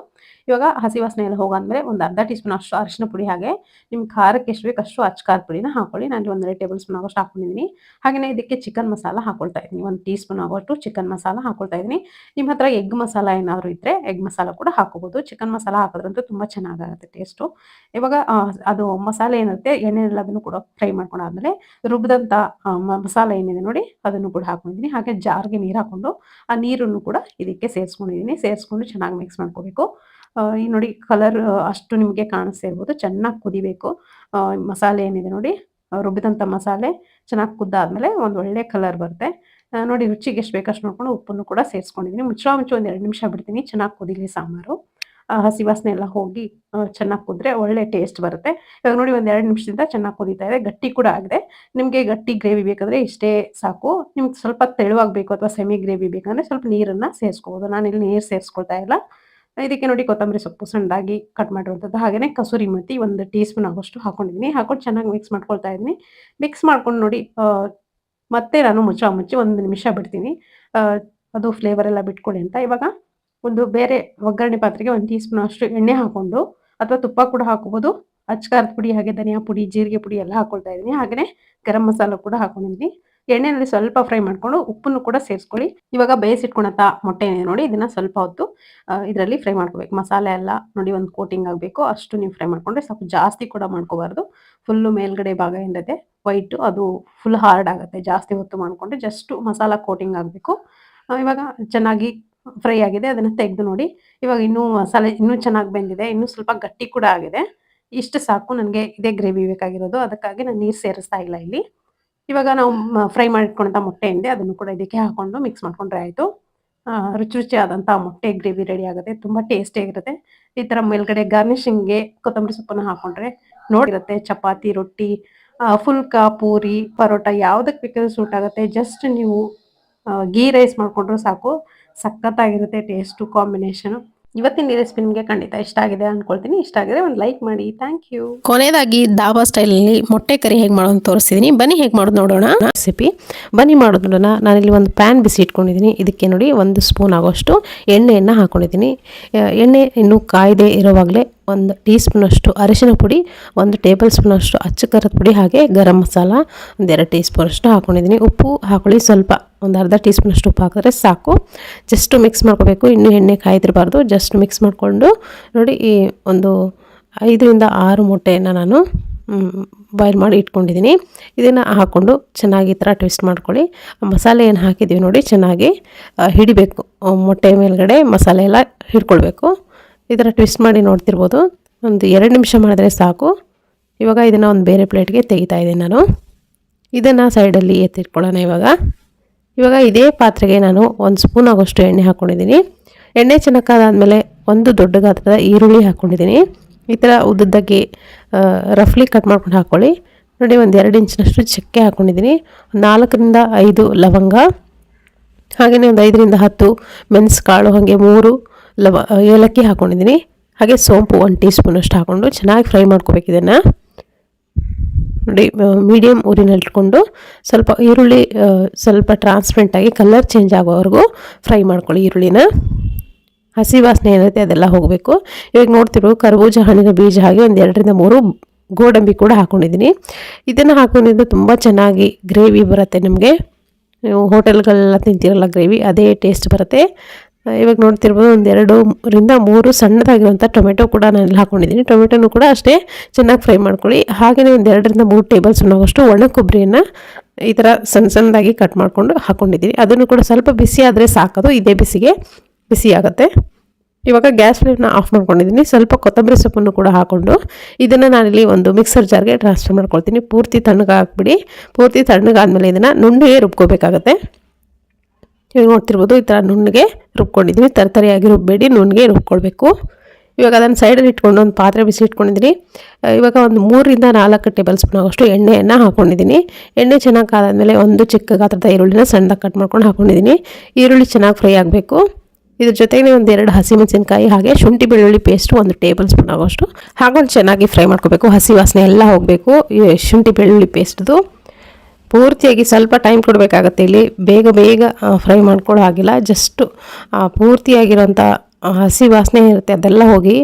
[SPEAKER 2] ಇವಾಗ ಹಸಿ ವಾಸನೆ ಎಲ್ಲ ಹೋಗಾದ್ಮೇಲೆ ಒಂದು ಅರ್ಧ ಟೀ ಸ್ಪೂನ್ ಅಷ್ಟು ಅರಿಶಿನ ಪುಡಿ, ಹಾಗೆ ನಿಮ್ಮ ಖಾರಕ್ಕೆ ಎಷ್ಟು ಬೇಕು ಅಷ್ಟು ಅಚ್ಚ ಖಾರದ ಪುಡಿನ ಹಾಕೊಳ್ಳಿ. ನಾನು 1 ಟೇಬಲ್ ಸ್ಪೂನ್ ಆಗೋಷ್ಟು ಹಾಕೊಂಡಿದ್ದೀನಿ. ಹಾಗೆಯೇ ಇದಕ್ಕೆ ಚಿಕನ್ ಮಸಾಲ ಹಾಕೊಳ್ತಾ ಇದ್ದೀನಿ. 1 ಟೀ ಸ್ಪೂನ್ ಆಗೋಷ್ಟು ಚಿಕನ್ ಮಸಾಲ ಹಾಕೊಳ್ತಾ ಇದ್ದೀನಿ. ನಿಮ್ಮ ಹತ್ರ ಎಗ್ ಮಸಾಲ ಏನಾದರೂ ಇದ್ದರೆ ಎಗ್ ಮಸಾಲ ಕೂಡ ಹಾಕೋಬೋದು. ಚಿಕನ್ ಮಸಾಲ ಹಾಕೋದ್ರಂತೂ ತುಂಬ ಚೆನ್ನಾಗಾಗುತ್ತೆ ಟೇಸ್ಟು. ಇವಾಗ ಅದು ಮಸಾಲೆ ಏನಿರುತ್ತೆ ಎಣ್ಣೆಯಲ್ಲಿ ಅದನ್ನು ಕೂಡ ಫ್ರೈ ಮಾಡ್ಕೊಂಡಾದ್ಮೇಲೆ ರುಬ್ಬಿದಂಥ ಮಸಾಲೆ ಏನಿದೆ ನೋಡಿ ಅದನ್ನು ಕೂಡ ಹಾಕೊಂಡಿದ್ದೀನಿ. ಹಾಗೆ ಜಾರ್ಗೆ ನೀರು ಹಾಕೊಂಡು ಆ ನೀರನ್ನು ಕೂಡ ಇದಕ್ಕೆ ಸೇರಿಸ್ಕೊಂಡಿದ್ದೀನಿ. ಸೇರಿಸ್ಕೊಂಡು ಚೆನ್ನಾಗಿ ಮಿಕ್ಸ್ ಮಾಡ್ಕೋಬೇಕು. ಈ ನೋಡಿ ಕಲರ್ ಅಷ್ಟು ನಿಮಗೆ ಕಾಣಿಸ್ತಾ ಇರ್ಬೋದು. ಚೆನ್ನಾಗಿ ಕುದಿಬೇಕು. ಮಸಾಲೆ ಏನಿದೆ ನೋಡಿ ರುಬ್ಬಿದಂಥ ಮಸಾಲೆ ಚೆನ್ನಾಗಿ ಕುದ್ದಾದ್ಮೇಲೆ ಒಂದು ಒಳ್ಳೆ ಕಲರ್ ಬರುತ್ತೆ. ನೋಡಿ ರುಚಿಗೆ ಎಷ್ಟು ಬೇಕಷ್ಟು ನೋಡ್ಕೊಂಡು ಉಪ್ಪನ್ನು ಕೂಡ ಸೇರಿಸ್ಕೊಂಡಿದ್ದೀನಿ. ಮುಚ್ಚಳ ಮುಚ್ಚಿ ಒಂದು 2 ನಿಮಿಷ ಬಿಡ್ತೀನಿ. ಚೆನ್ನಾಗಿ ಕುದಿಲಿ ಸಾಂಬಾರು. ಹಸಿ ವಾಸನೆ ಎಲ್ಲ ಹೋಗಿ ಚೆನ್ನಾಗಿ ಕುದ್ರೆ ಒಳ್ಳೆ ಟೇಸ್ಟ್ ಬರುತ್ತೆ. ಇವಾಗ ನೋಡಿ ಒಂದು 2 ನಿಮಿಷದಿಂದ ಚೆನ್ನಾಗಿ ಕುದೀತಾ ಇದೆ. ಗಟ್ಟಿ ಕೂಡ ಆಗಿದೆ. ನಿಮಗೆ ಗಟ್ಟಿ ಗ್ರೇವಿ ಬೇಕಾದರೆ ಇಷ್ಟೇ ಸಾಕು. ನಿಮ್ಗೆ ಸ್ವಲ್ಪ ತೆಳುವಾಗಬೇಕು ಅಥವಾ ಸೆಮಿ ಗ್ರೇವಿ ಬೇಕಂದರೆ ಸ್ವಲ್ಪ ನೀರನ್ನು ಸೇರಿಸ್ಕೋಬೋದು. ನಾನಿಲ್ಲಿ ನೀರು ಸೇರಿಸ್ಕೊಳ್ತಾ ಇಲ್ಲ. ಇದಕ್ಕೆ ನೋಡಿ ಕೊತ್ತಂಬರಿ ಸೊಪ್ಪು ಸಣ್ಣದಾಗಿ ಕಟ್ ಮಾಡಿರುವಂಥದ್ದು, ಹಾಗೆಯೇ ಕಸೂರಿ ಮೆಥಿ 1 ಟೀ ಸ್ಪೂನ್ ಆಗೋಷ್ಟು ಹಾಕೊಂಡಿದ್ದೀನಿ. ಹಾಕೊಂಡು ಚೆನ್ನಾಗಿ ಮಿಕ್ಸ್ ಮಾಡ್ಕೊಳ್ತಾ ಇದ್ದೀನಿ. ಮಿಕ್ಸ್ ಮಾಡ್ಕೊಂಡು ನೋಡಿ ಮತ್ತೆ ನಾನು ಮುಚ್ಚಿ 1 ನಿಮಿಷ ಬಿಡ್ತೀನಿ. ಅದು ಫ್ಲೇವರ್ ಎಲ್ಲ ಬಿಟ್ಕೊಳ್ಳಿ ಅಂತ. ಇವಾಗ ಒಂದು ಬೇರೆ ಒಗ್ಗರಣೆ ಪಾತ್ರೆಗೆ 1 ಟೀ ಸ್ಪೂನ್ ಅಷ್ಟು ಎಣ್ಣೆ ಹಾಕೊಂಡು ಅಥವಾ ತುಪ್ಪ ಕೂಡ ಹಾಕೋಬೋದು. ಅಚ್ಚ ಖಾರದ ಪುಡಿ, ಹಾಗೆ ಧನಿಯಾ ಪುಡಿ, ಜೀರಿಗೆ ಪುಡಿ ಎಲ್ಲ ಹಾಕೊಳ್ತಾ ಇದ್ದೀನಿ. ಹಾಗೆಯೇ ಗರಂ ಮಸಾಲ ಕೂಡ ಹಾಕೊಂಡಿದ್ದೀನಿ. ಎಣ್ಣೆಯಲ್ಲಿ ಸ್ವಲ್ಪ ಫ್ರೈ ಮಾಡ್ಕೊಂಡು ಉಪ್ಪನ್ನು ಕೂಡ ಸೇರಿಸ್ಕೊಳ್ಳಿ. ಇವಾಗ ಬೇಯಿಸಿಟ್ಕೊಂಡಂಥ ಮೊಟ್ಟೆ ಏನಿದೆ ನೋಡಿ ಇದನ್ನು ಸ್ವಲ್ಪ ಹೊತ್ತು ಇದರಲ್ಲಿ ಫ್ರೈ ಮಾಡ್ಕೋಬೇಕು. ಮಸಾಲೆ ಎಲ್ಲ ನೋಡಿ ಒಂದು ಕೋಟಿಂಗ್ ಆಗಬೇಕು ಅಷ್ಟು ನೀವು ಫ್ರೈ ಮಾಡಿಕೊಂಡ್ರೆ ಸ್ವಲ್ಪ ಜಾಸ್ತಿ ಕೂಡ ಮಾಡ್ಕೋಬಾರ್ದು. ಫುಲ್ಲು ಮೇಲ್ಗಡೆ ಭಾಗ ಏನಿದೆ ವೈಟು ಅದು ಫುಲ್ ಹಾರ್ಡ್ ಆಗುತ್ತೆ. ಜಾಸ್ತಿ ಹೊತ್ತು ಮಾಡಿಕೊಂಡ್ರೆ ಜಸ್ಟು ಮಸಾಲ ಕೋಟಿಂಗ್ ಆಗಬೇಕು. ಇವಾಗ ಚೆನ್ನಾಗಿ ಫ್ರೈ ಆಗಿದೆ. ಅದನ್ನು ತೆಗೆದು ನೋಡಿ. ಇವಾಗ ಇನ್ನೂ ಮಸಾಲೆ ಇನ್ನೂ ಚೆನ್ನಾಗಿ ಬೆಂದಿದೆ. ಇನ್ನೂ ಸ್ವಲ್ಪ ಗಟ್ಟಿ ಕೂಡ ಆಗಿದೆ. ಇಷ್ಟು ಸಾಕು, ನನಗೆ ಇದೇ ಗ್ರೇವಿ ಬೇಕಾಗಿರೋದು. ಅದಕ್ಕಾಗಿ ನಾನು ನೀರು ಸೇರಿಸ್ತಾ ಇಲ್ಲ ಇಲ್ಲಿ. ಇವಾಗ ನಾವು ಫ್ರೈ ಮಾಡಿಟ್ಕೊಂಡಂಥ ಮೊಟ್ಟೆ ಏನಿದೆ ಅದನ್ನು ಕೂಡ ಇದಕ್ಕೆ ಹಾಕೊಂಡು ಮಿಕ್ಸ್ ಮಾಡ್ಕೊಂಡ್ರೆ ಆಯಿತು. ರುಚಿಯಾದಂಥ ಮೊಟ್ಟೆ ಗ್ರೇವಿ ರೆಡಿ ಆಗುತ್ತೆ. ತುಂಬ ಟೇಸ್ಟಿಯಾಗಿರುತ್ತೆ. ಈ ಥರ ಮೇಲ್ಗಡೆ ಗಾರ್ನಿಷಿಂಗ್ಗೆ ಕೊತ್ತಂಬರಿ ಸೊಪ್ಪನ್ನು ಹಾಕೊಂಡ್ರೆ ನೋಡಿರುತ್ತೆ. ಚಪಾತಿ, ರೊಟ್ಟಿ, ಫುಲ್ಕಾ, ಪೂರಿ, ಪರೋಟ ಯಾವುದಕ್ಕೆ ಬೇಕಾದ್ರೂ ಸೂಟ್ ಆಗುತ್ತೆ. ಜಸ್ಟ್ ನೀವು ಗೀ ರೈಸ್ ಮಾಡಿಕೊಂಡ್ರೂ ಸಾಕು, ಸಖತ್ತಾಗಿರುತ್ತೆ ಟೇಸ್ಟು ಕಾಂಬಿನೇಷನು. ಇವತ್ತಿನ ಈ ರೆಸಿಪಿ ನಿಮಗೆ ಖಂಡಿತ ಇಷ್ಟ ಆಗಿದೆ ಅಂದ್ಕೊಳ್ತೀನಿ. ಇಷ್ಟ ಆಗಿದ್ರೆ ಒಂದು ಲೈಕ್ ಮಾಡಿ. Thank you.
[SPEAKER 1] ಕೊನೆಯದಾಗಿ ದಾಬಾ ಸ್ಟೈಲಲ್ಲಿ ಮೊಟ್ಟೆ ಕರಿ ಹೇಗೆ ಮಾಡೋದು ತೋರಿಸ್ತಿದ್ದೀನಿ. ಬನ್ನಿ ಹೇಗೆ ಮಾಡೋದು ನೋಡೋಣ. ರೆಸಿಪಿ ಬನ್ನಿ ಮಾಡೋದು ನೋಡೋಣ. ನಾನಿಲ್ಲಿ ಒಂದು ಪ್ಯಾನ್ ಬಿಸಿ ಇಟ್ಕೊಂಡಿದ್ದೀನಿ. ಇದಕ್ಕೆ ನೋಡಿ 1 ಸ್ಪೂನ್ ಆಗೋಷ್ಟು ಎಣ್ಣೆಯನ್ನು ಹಾಕ್ಕೊಂಡಿದ್ದೀನಿ. ಎಣ್ಣೆ ಇನ್ನೂ ಕಾಯ್ದೆ ಇರೋವಾಗಲೇ 1 ಟೀ ಸ್ಪೂನಷ್ಟು ಅರಿಶಿನ ಪುಡಿ, 1 ಟೇಬಲ್ ಸ್ಪೂನಷ್ಟು ಅಚ್ಚ ಖಾರದ ಪುಡಿ, ಹಾಗೆ ಗರಂ ಮಸಾಲ 1 2 ಟೀ ಸ್ಪೂನಷ್ಟು ಹಾಕ್ಕೊಂಡಿದ್ದೀನಿ. ಉಪ್ಪು ಹಾಕೊಳ್ಳಿ. ಸ್ವಲ್ಪ ಒಂದು ಅರ್ಧ ಟೀ ಸ್ಪೂನಷ್ಟು ಉಪ್ಪು ಹಾಕಿದ್ರೆ ಸಾಕು. ಜಸ್ಟ್ ಮಿಕ್ಸ್ ಮಾಡ್ಕೋಬೇಕು. ಇನ್ನೂ ಎಣ್ಣೆ ಕಾಯ್ದಿರಬಾರ್ದು. ಜಸ್ಟ್ ಮಿಕ್ಸ್ ಮಾಡಿಕೊಂಡು ನೋಡಿ ಈ ಒಂದು 5 ರಿಂದ 6 ಮೊಟ್ಟೆಯನ್ನು ನಾನು ಬಾಯ್ಲ್ ಮಾಡಿ ಇಟ್ಕೊಂಡಿದ್ದೀನಿ. ಇದನ್ನು ಹಾಕ್ಕೊಂಡು ಚೆನ್ನಾಗಿ ಈ ಥರ ಟ್ವಿಸ್ಟ್ ಮಾಡ್ಕೊಳ್ಳಿ. ಮಸಾಲೆ ಏನು ಹಾಕಿದ್ದೀವಿ ನೋಡಿ ಚೆನ್ನಾಗಿ ಹಿಡಿಬೇಕು. ಮೊಟ್ಟೆ ಮೇಲ್ಗಡೆ ಮಸಾಲೆ ಎಲ್ಲ ಹಿಡ್ಕೊಳ್ಬೇಕು. ಈ ಥರ ಟ್ವಿಸ್ಟ್ ಮಾಡಿ ನೋಡ್ತಿರ್ಬೋದು. ಒಂದು 2 ನಿಮಿಷ ಮಾಡಿದ್ರೆ ಸಾಕು. ಇವಾಗ ಇದನ್ನು ಒಂದು ಬೇರೆ ಪ್ಲೇಟ್ಗೆ ತೆಗಿತಾ ಇದ್ದೀನಿ ನಾನು. ಇದನ್ನು ಸೈಡಲ್ಲಿ ಎತ್ತಿಟ್ಕೊಳ್ಳೋಣ. ಇವಾಗ ಇದೇ ಪಾತ್ರೆಗೆ ನಾನು 1 ಸ್ಪೂನ್ ಆಗೋಷ್ಟು ಎಣ್ಣೆ ಹಾಕ್ಕೊಂಡಿದ್ದೀನಿ. ಎಣ್ಣೆ ಚೆನ್ನಾಗಾದಾದ್ಮೇಲೆ 1 ದೊಡ್ಡ ಗಾತ್ರದ ಈರುಳ್ಳಿ ಹಾಕ್ಕೊಂಡಿದ್ದೀನಿ. ಈ ಥರ ಉದ್ದದ್ದಾಗಿ ರಫ್ಲಿ ಕಟ್ ಮಾಡ್ಕೊಂಡು ಹಾಕ್ಕೊಳ್ಳಿ. ನೋಡಿ ಒಂದು 2 ಇಂಚಿನಷ್ಟು ಚಕ್ಕೆ ಹಾಕ್ಕೊಂಡಿದ್ದೀನಿ. 4 ರಿಂದ 5 ಲವಂಗ, ಹಾಗೆಯೇ ಒಂದು 5 ರಿಂದ 10 ಮೆಣಸು ಕಾಳು, ಹಾಗೆ 3 ಏಲಕ್ಕಿ ಹಾಕ್ಕೊಂಡಿದ್ದೀನಿ. ಹಾಗೆ ಸೋಂಪು 1 ಟೀ ಸ್ಪೂನಷ್ಟು ಹಾಕ್ಕೊಂಡು ಚೆನ್ನಾಗಿ ಫ್ರೈ ಮಾಡ್ಕೋಬೇಕು. ಇದನ್ನು ನೋಡಿ ಮೀಡಿಯಮ್ ಊರಿನಲ್ಲಿಟ್ಕೊಂಡು ಸ್ವಲ್ಪ ಈರುಳ್ಳಿ ಸ್ವಲ್ಪ ಟ್ರಾನ್ಸ್ಪರೆಂಟಾಗಿ ಕಲರ್ ಚೇಂಜ್ ಆಗೋವರೆಗೂ ಫ್ರೈ ಮಾಡ್ಕೊಳ್ಳಿ. ಈರುಳ್ಳಿನ ಹಸಿ ವಾಸನೆ ಏನಿರುತ್ತೆ ಅದೆಲ್ಲ ಹೋಗಬೇಕು. ಇವಾಗ ನೋಡ್ತಿರೋ ಕರ್ಬೂಜ ಹಣ್ಣಿನ ಬೀಜ, ಹಾಗೆ ಒಂದು 2 ರಿಂದ 3 ಗೋಡಂಬಿ ಕೂಡ ಹಾಕ್ಕೊಂಡಿದ್ದೀನಿ. ಇದನ್ನು ಹಾಕೊಂಡಿದ್ದು ತುಂಬ ಚೆನ್ನಾಗಿ ಗ್ರೇವಿ ಬರುತ್ತೆ. ನಿಮಗೆ ನೀವು ಹೋಟೆಲ್ಗಳೆಲ್ಲ ತಿಂತಿರಲ್ಲ ಗ್ರೇವಿ, ಅದೇ ಟೇಸ್ಟ್ ಬರುತ್ತೆ. ಇವಾಗ ನೋಡ್ತಿರ್ಬೋದು ಒಂದು 2ರಿಂದ 3 ಸಣ್ಣದಾಗಿರುವಂಥ ಟೊಮೆಟೊ ಕೂಡ ನಾನು ಹಾಕ್ಕೊಂಡಿದ್ದೀನಿ. ಟೊಮೆಟೊನೂ ಕೂಡ ಅಷ್ಟೇ ಚೆನ್ನಾಗಿ ಫ್ರೈ ಮಾಡ್ಕೊಳ್ಳಿ. ಹಾಗೆಯೇ ಒಂದು 2ರಿಂದ 3 ಟೇಬಲ್ ಸ್ಪೂನ್ ಆಗೋಷ್ಟು ಒಣ ಕೊಬ್ಬರಿಯನ್ನು ಈ ಥರ ಸಣ್ಣದಾಗಿ ಕಟ್ ಮಾಡ್ಕೊಂಡು ಹಾಕ್ಕೊಂಡಿದ್ದೀನಿ. ಅದನ್ನು ಕೂಡ ಸ್ವಲ್ಪ ಬಿಸಿ ಆದರೆ ಸಾಕೋದು, ಇದೇ ಬಿಸಿಗೆ ಬಿಸಿ ಆಗುತ್ತೆ. ಇವಾಗ ಗ್ಯಾಸ್ ಫ್ಲೇಮ್ನ ಆಫ್ ಮಾಡ್ಕೊಂಡಿದ್ದೀನಿ. ಸ್ವಲ್ಪ ಕೊತ್ತಂಬರಿ ಸೊಪ್ಪನ್ನು ಕೂಡ ಹಾಕ್ಕೊಂಡು ಇದನ್ನು ನಾನಿಲ್ಲಿ ಒಂದು ಮಿಕ್ಸರ್ ಜಾರ್ಗೆ ಟ್ರಾನ್ಸ್ಫರ್ ಮಾಡ್ಕೊಳ್ತೀನಿ. ಪೂರ್ತಿ ತಣ್ಣಗೆ ಹಾಕ್ಬಿಡಿ. ಪೂರ್ತಿ ತಣ್ಣಗಾದ್ಮೇಲೆ ಇದನ್ನು ನುಣ್ಣಗೆ ರುಬ್ಕೋಬೇಕಾಗತ್ತೆ. ಇವಾಗ ನೋಡ್ತಿರ್ಬೋದು ಈ ಥರ ನುಣ್ಣಗೆ ರುಬ್ಕೊಂಡಿದ್ದೀನಿ. ತರತರಿಯಾಗಿ ರುಬ್ಬೇಡಿ, ನುಣ್ಣಗೆ ರುಬ್ಕೊಳ್ಬೇಕು. ಇವಾಗ ಅದನ್ನು ಸೈಡಲ್ಲಿ ಇಟ್ಕೊಂಡು ಒಂದು ಪಾತ್ರೆ ಬಿಸಿ ಇಟ್ಕೊಂಡಿದ್ದೀನಿ. ಇವಾಗ ಒಂದು 3ರಿಂದ 4 ಟೇಬಲ್ ಸ್ಪೂನ್ ಆಗೋಷ್ಟು ಎಣ್ಣೆಯನ್ನು ಹಾಕ್ಕೊಂಡಿದ್ದೀನಿ. ಎಣ್ಣೆ ಚೆನ್ನಾಗಿ ಕಾದಾದ್ಮೇಲೆ ಒಂದು ಚಿಕ್ಕ ಗಾತ್ರದ ಈರುಳ್ಳಿನ ಸಣ್ಣದಾಗಿ ಕಟ್ ಮಾಡ್ಕೊಂಡು ಹಾಕ್ಕೊಂಡಿದ್ದೀನಿ. ಈರುಳ್ಳಿ ಚೆನ್ನಾಗಿ ಫ್ರೈ ಆಗಬೇಕು. ಇದ್ರ ಜೊತೆಗೆ ಒಂದು 2 ಹಸಿಮೆಣಸಿನಕಾಯಿ ಹಾಗೆ ಶುಂಠಿ ಬೆಳ್ಳುಳ್ಳಿ ಪೇಸ್ಟು 1 ಟೇಬಲ್ ಸ್ಪೂನ್ ಆಗೋಷ್ಟು ಹಾಕೊಂಡು ಚೆನ್ನಾಗಿ ಫ್ರೈ ಮಾಡ್ಕೋಬೇಕು. ಹಸಿ ವಾಸನೆ ಎಲ್ಲ ಹೋಗಬೇಕು ಈ ಶುಂಠಿ ಬೆಳ್ಳುಳ್ಳಿ ಪೇಸ್ಟ್ದು. ಪೂರ್ತಿಯಾಗಿ ಸ್ವಲ್ಪ ಟೈಮ್ ಕೊಡಬೇಕಾಗತ್ತೆ. ಇಲ್ಲಿ ಬೇಗ ಫ್ರೈ ಮಾಡ್ಕೊಳ್ಳೋ ಹಾಗಿಲ್ಲ. ಜಸ್ಟು ಪೂರ್ತಿಯಾಗಿರೋಂಥ ಹಸಿ ವಾಸನೆ ಇರುತ್ತೆ, ಅದೆಲ್ಲ ಹೋಗಿ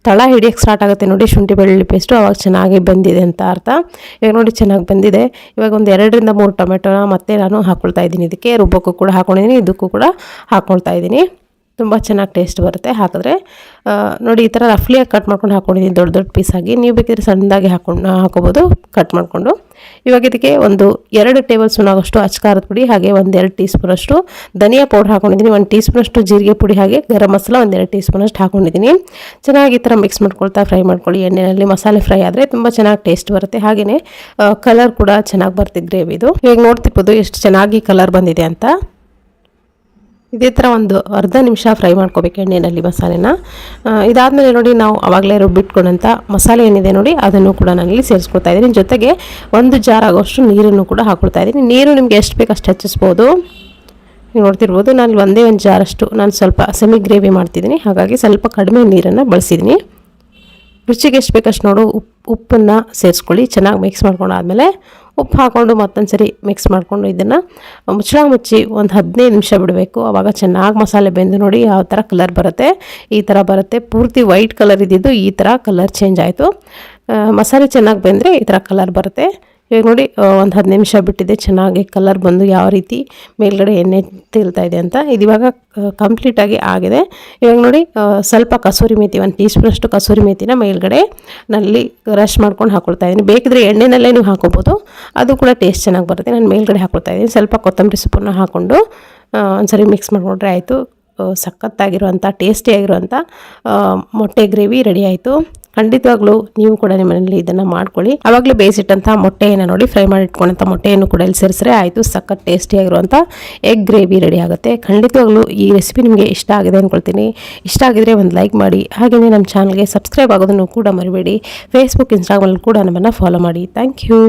[SPEAKER 1] ತಳ ಹಿಡಿಯೋಕ್ಕೆ ಸ್ಟಾರ್ಟ್ ಆಗುತ್ತೆ ನೋಡಿ ಶುಂಠಿ ಬೆಳ್ಳುಳ್ಳಿ ಪೇಸ್ಟು. ಅವಾಗ ಚೆನ್ನಾಗಿ ಬಂದಿದೆ ಅಂತ ಅರ್ಥ. ಇವಾಗ ನೋಡಿ ಚೆನ್ನಾಗಿ ಬಂದಿದೆ. ಇವಾಗ ಒಂದು 2ರಿಂದ 3 ಟೊಮೆಟೊನ ಮತ್ತೆ ನಾನು ಹಾಕ್ಕೊಳ್ತಾ ಇದ್ದೀನಿ. ಇದಕ್ಕೆ ರುಬ್ಬಕ್ಕೂ ಕೂಡ ಹಾಕ್ಕೊಂಡಿದ್ದೀನಿ, ಇದಕ್ಕೂ ಕೂಡ ಹಾಕ್ಕೊಳ್ತಾ ಇದ್ದೀನಿ. ತುಂಬ ಚೆನ್ನಾಗಿ ಟೇಸ್ಟ್ ಬರುತ್ತೆ ಹಾಕಿದ್ರೆ. ನೋಡಿ ಈ ಥರ ರಫ್ಲಿಯಾಗಿ ಕಟ್ ಮಾಡ್ಕೊಂಡು ಹಾಕ್ಕೊಂಡಿದ್ದೀನಿ ದೊಡ್ಡ ಪೀಸಾಗಿ. ನೀವು ಬೇಕಿದ್ರೆ ಸಣ್ಣದಾಗಿ ಹಾಕೋಬೋದು ಕಟ್ ಮಾಡಿಕೊಂಡು. ಇವಾಗ ಇದಕ್ಕೆ ಒಂದು 2 ಟೇಬಲ್ ಸ್ಪೂನ್ ಆಗೋಷ್ಟು ಅಚ್ಕಾರದ ಪುಡಿ ಹಾಗೆ 1-2 ಟೀ ಸ್ಪೂನಷ್ಟು ಧನಿಯಾ ಪೌಡರ್ ಹಾಕ್ಕೊಂಡಿದ್ದೀನಿ. 1 ಟೀ ಸ್ಪೂನಷ್ಟು ಜೀರಿಗೆ ಪುಡಿ ಹಾಗೆ ಗರಂ ಮಸಾಲ 1-2 ಟೀ ಸ್ಪೂನಷ್ಟು ಹಾಕ್ಕೊಂಡಿದ್ದೀನಿ. ಚೆನ್ನಾಗಿ ಈ ಥರ ಮಿಕ್ಸ್ ಮಾಡ್ಕೊಳ್ತಾ ಫ್ರೈ ಮಾಡ್ಕೊಳ್ಳಿ ಎಣ್ಣೆಯಲ್ಲಿ. ಮಸಾಲೆ ಫ್ರೈ ಆದರೆ ತುಂಬ ಚೆನ್ನಾಗಿ ಟೇಸ್ಟ್ ಬರುತ್ತೆ. ಹಾಗೆಯೇ ಕಲರ್ ಕೂಡ ಚೆನ್ನಾಗಿ ಬರುತ್ತೆ ಗ್ರೇವಿದು. ಇವಾಗ ನೋಡ್ತಿರ್ಬೋದು ಎಷ್ಟು ಚೆನ್ನಾಗಿ ಕಲರ್ ಬಂದಿದೆ ಅಂತ. ಇದೇ ಥರ ಒಂದು ಅರ್ಧ ನಿಮಿಷ ಫ್ರೈ ಮಾಡ್ಕೋಬೇಕು ಎಣ್ಣೆಯಲ್ಲಿ ಮಸಾಲೆನ. ಇದಾದಮೇಲೆ ನೋಡಿ ನಾವು ಆವಾಗಲೇ ರುಬ್ಬಿಟ್ಕೊಂಡಂಥ ಮಸಾಲೆ ಏನಿದೆ ನೋಡಿ ಅದನ್ನು ಕೂಡ ನಾನಿಲ್ಲಿ ಸೇರಿಸ್ಕೊಳ್ತಾ ಇದ್ದೀನಿ. ಜೊತೆಗೆ 1 ಜಾರ್ ಆಗೋಷ್ಟು ನೀರನ್ನು ಕೂಡ ಹಾಕ್ಕೊಳ್ತಾ ಇದ್ದೀನಿ. ನೀರು ನಿಮಗೆ ಎಷ್ಟು ಬೇಕು ಅಷ್ಟು ಹೆಚ್ಚಿಸ್ಬೋದು. ನೀವು ನೋಡ್ತಿರ್ಬೋದು ನಾನು ಒಂದೇ 1 ಜಾರಷ್ಟು ನಾನು ಸ್ವಲ್ಪ ಸೆಮಿ ಗ್ರೇವಿ ಮಾಡ್ತಿದ್ದೀನಿ, ಹಾಗಾಗಿ ಸ್ವಲ್ಪ ಕಡಿಮೆ ನೀರನ್ನು ಬಳಸಿದ್ದೀನಿ. ರುಚಿಗೆ ಎಷ್ಟು ಬೇಕಷ್ಟು ನೋಡು ಉಪ್ಪನ್ನು ಸೇರಿಸ್ಕೊಳ್ಳಿ. ಚೆನ್ನಾಗಿ ಮಿಕ್ಸ್ ಮಾಡ್ಕೊಂಡಾದ್ಮೇಲೆ ಉಪ್ಪು ಹಾಕ್ಕೊಂಡು ಮತ್ತೊಂದು ಸರಿ ಮಿಕ್ಸ್ ಮಾಡಿಕೊಂಡು ಇದನ್ನು ಮುಚ್ಚಿ ಒಂದು 15 ನಿಮಿಷ ಬಿಡಬೇಕು. ಆವಾಗ ಚೆನ್ನಾಗಿ ಮಸಾಲೆ ಬೆಂದು ನೋಡಿ ಯಾವ ಥರ ಕಲರ್ ಬರುತ್ತೆ, ಈ ಥರ ಬರುತ್ತೆ. ಪೂರ್ತಿ ವೈಟ್ ಕಲರ್ ಇದ್ದಿದ್ದು ಈ ಥರ ಕಲರ್ ಚೇಂಜ್ ಆಯಿತು. ಮಸಾಲೆ ಚೆನ್ನಾಗಿ ಬೆಂದರೆ ಈ ಥರ ಕಲರ್ ಬರುತ್ತೆ. ಇವಾಗ ನೋಡಿ ಒಂದು 10 ನಿಮಿಷ ಬಿಟ್ಟಿದೆ, ಚೆನ್ನಾಗಿ ಕಲರ್ ಬಂದು ಯಾವ ರೀತಿ ಮೇಲ್ಗಡೆ ಎಣ್ಣೆ ತೇಲ್ತಾ ಇದೆ ಅಂತ. ಇದು ಇವಾಗ ಕಂಪ್ಲೀಟಾಗಿ ಆಗಿದೆ. ಇವಾಗ ನೋಡಿ ಸ್ವಲ್ಪ ಕಸೂರಿ ಮೇಥಿ 1 ಟೀ ಸ್ಪೂನಷ್ಟು ಕಸೂರಿ ಮೇಥಿನ ಮೇಲ್ಗಡೆ ನಲ್ಲಿ ರಶ್ ಮಾಡ್ಕೊಂಡು ಹಾಕ್ಕೊಳ್ತಾ ಇದ್ದೀನಿ. ಬೇಕಿದ್ರೆ ಎಣ್ಣೆನಲ್ಲೇ ನೀವು ಹಾಕೋಬೋದು, ಅದು ಕೂಡ ಟೇಸ್ಟ್ ಚೆನ್ನಾಗಿ ಬರುತ್ತೆ. ನಾನು ಮೇಲ್ಗಡೆ ಹಾಕ್ಕೊಳ್ತಾ ಇದ್ದೀನಿ. ಸ್ವಲ್ಪ ಕೊತ್ತಂಬರಿ ಸೊಪ್ಪನ್ನು ಹಾಕ್ಕೊಂಡು ಒಂದ್ಸರಿ ಮಿಕ್ಸ್ ಮಾಡಿಕೊಂಡ್ರೆ ಆಯಿತು. ಸಖತ್ತಾಗಿರುವಂಥ ಟೇಸ್ಟಿಯಾಗಿರುವಂಥ ಮೊಟ್ಟೆ ಗ್ರೇವಿ ರೆಡಿ ಆಯಿತು. ಖಂಡಿತವಾಗ್ಲೂ ನೀವು ಕೂಡ ನಿಮ್ಮ ಮನೆಯಲ್ಲಿ ಇದನ್ನು ಮಾಡ್ಕೊಳ್ಳಿ. ಆವಾಗಲೇ ಬೇಯಿಸಿಟ್ಟಂಥ ಮೊಟ್ಟೆಯನ್ನು ನೋಡಿ ಫ್ರೈ ಮಾಡಿ ಇಟ್ಕೊಂಡಂಥ ಮೊಟ್ಟೆಯನ್ನು ಕೂಡ ಇಲ್ಲಿ ಸೇರಿಸಿದ್ರೆ ಆಯಿತು. ಸಖತ್ ಟೇಸ್ಟಿಯಾಗಿರುವಂಥ ಎಗ್ ಗ್ರೇವಿ ರೆಡಿ ಆಗುತ್ತೆ. ಖಂಡಿತವಾಗ್ಲೂ ಈ ರೆಸಿಪಿ ನಿಮಗೆ ಇಷ್ಟ ಆಗಿದೆ ಅಂದ್ಕೊಳ್ತೀನಿ. ಇಷ್ಟ ಆಗಿದ್ರೆ ಒಂದು ಲೈಕ್ ಮಾಡಿ, ಹಾಗೆಯೇ ನಮ್ಮ ಚಾನಲ್ಗೆ ಸಬ್ಸ್ಕ್ರೈಬ್ ಆಗೋದನ್ನು ಕೂಡ ಮರಿಬೇಡಿ. ಫೇಸ್ಬುಕ್, ಇನ್ಸ್ಟಾಗ್ರಾಮಲ್ಲಿ ಕೂಡ ನಮ್ಮನ್ನು ಫಾಲೋ ಮಾಡಿ. Thank you.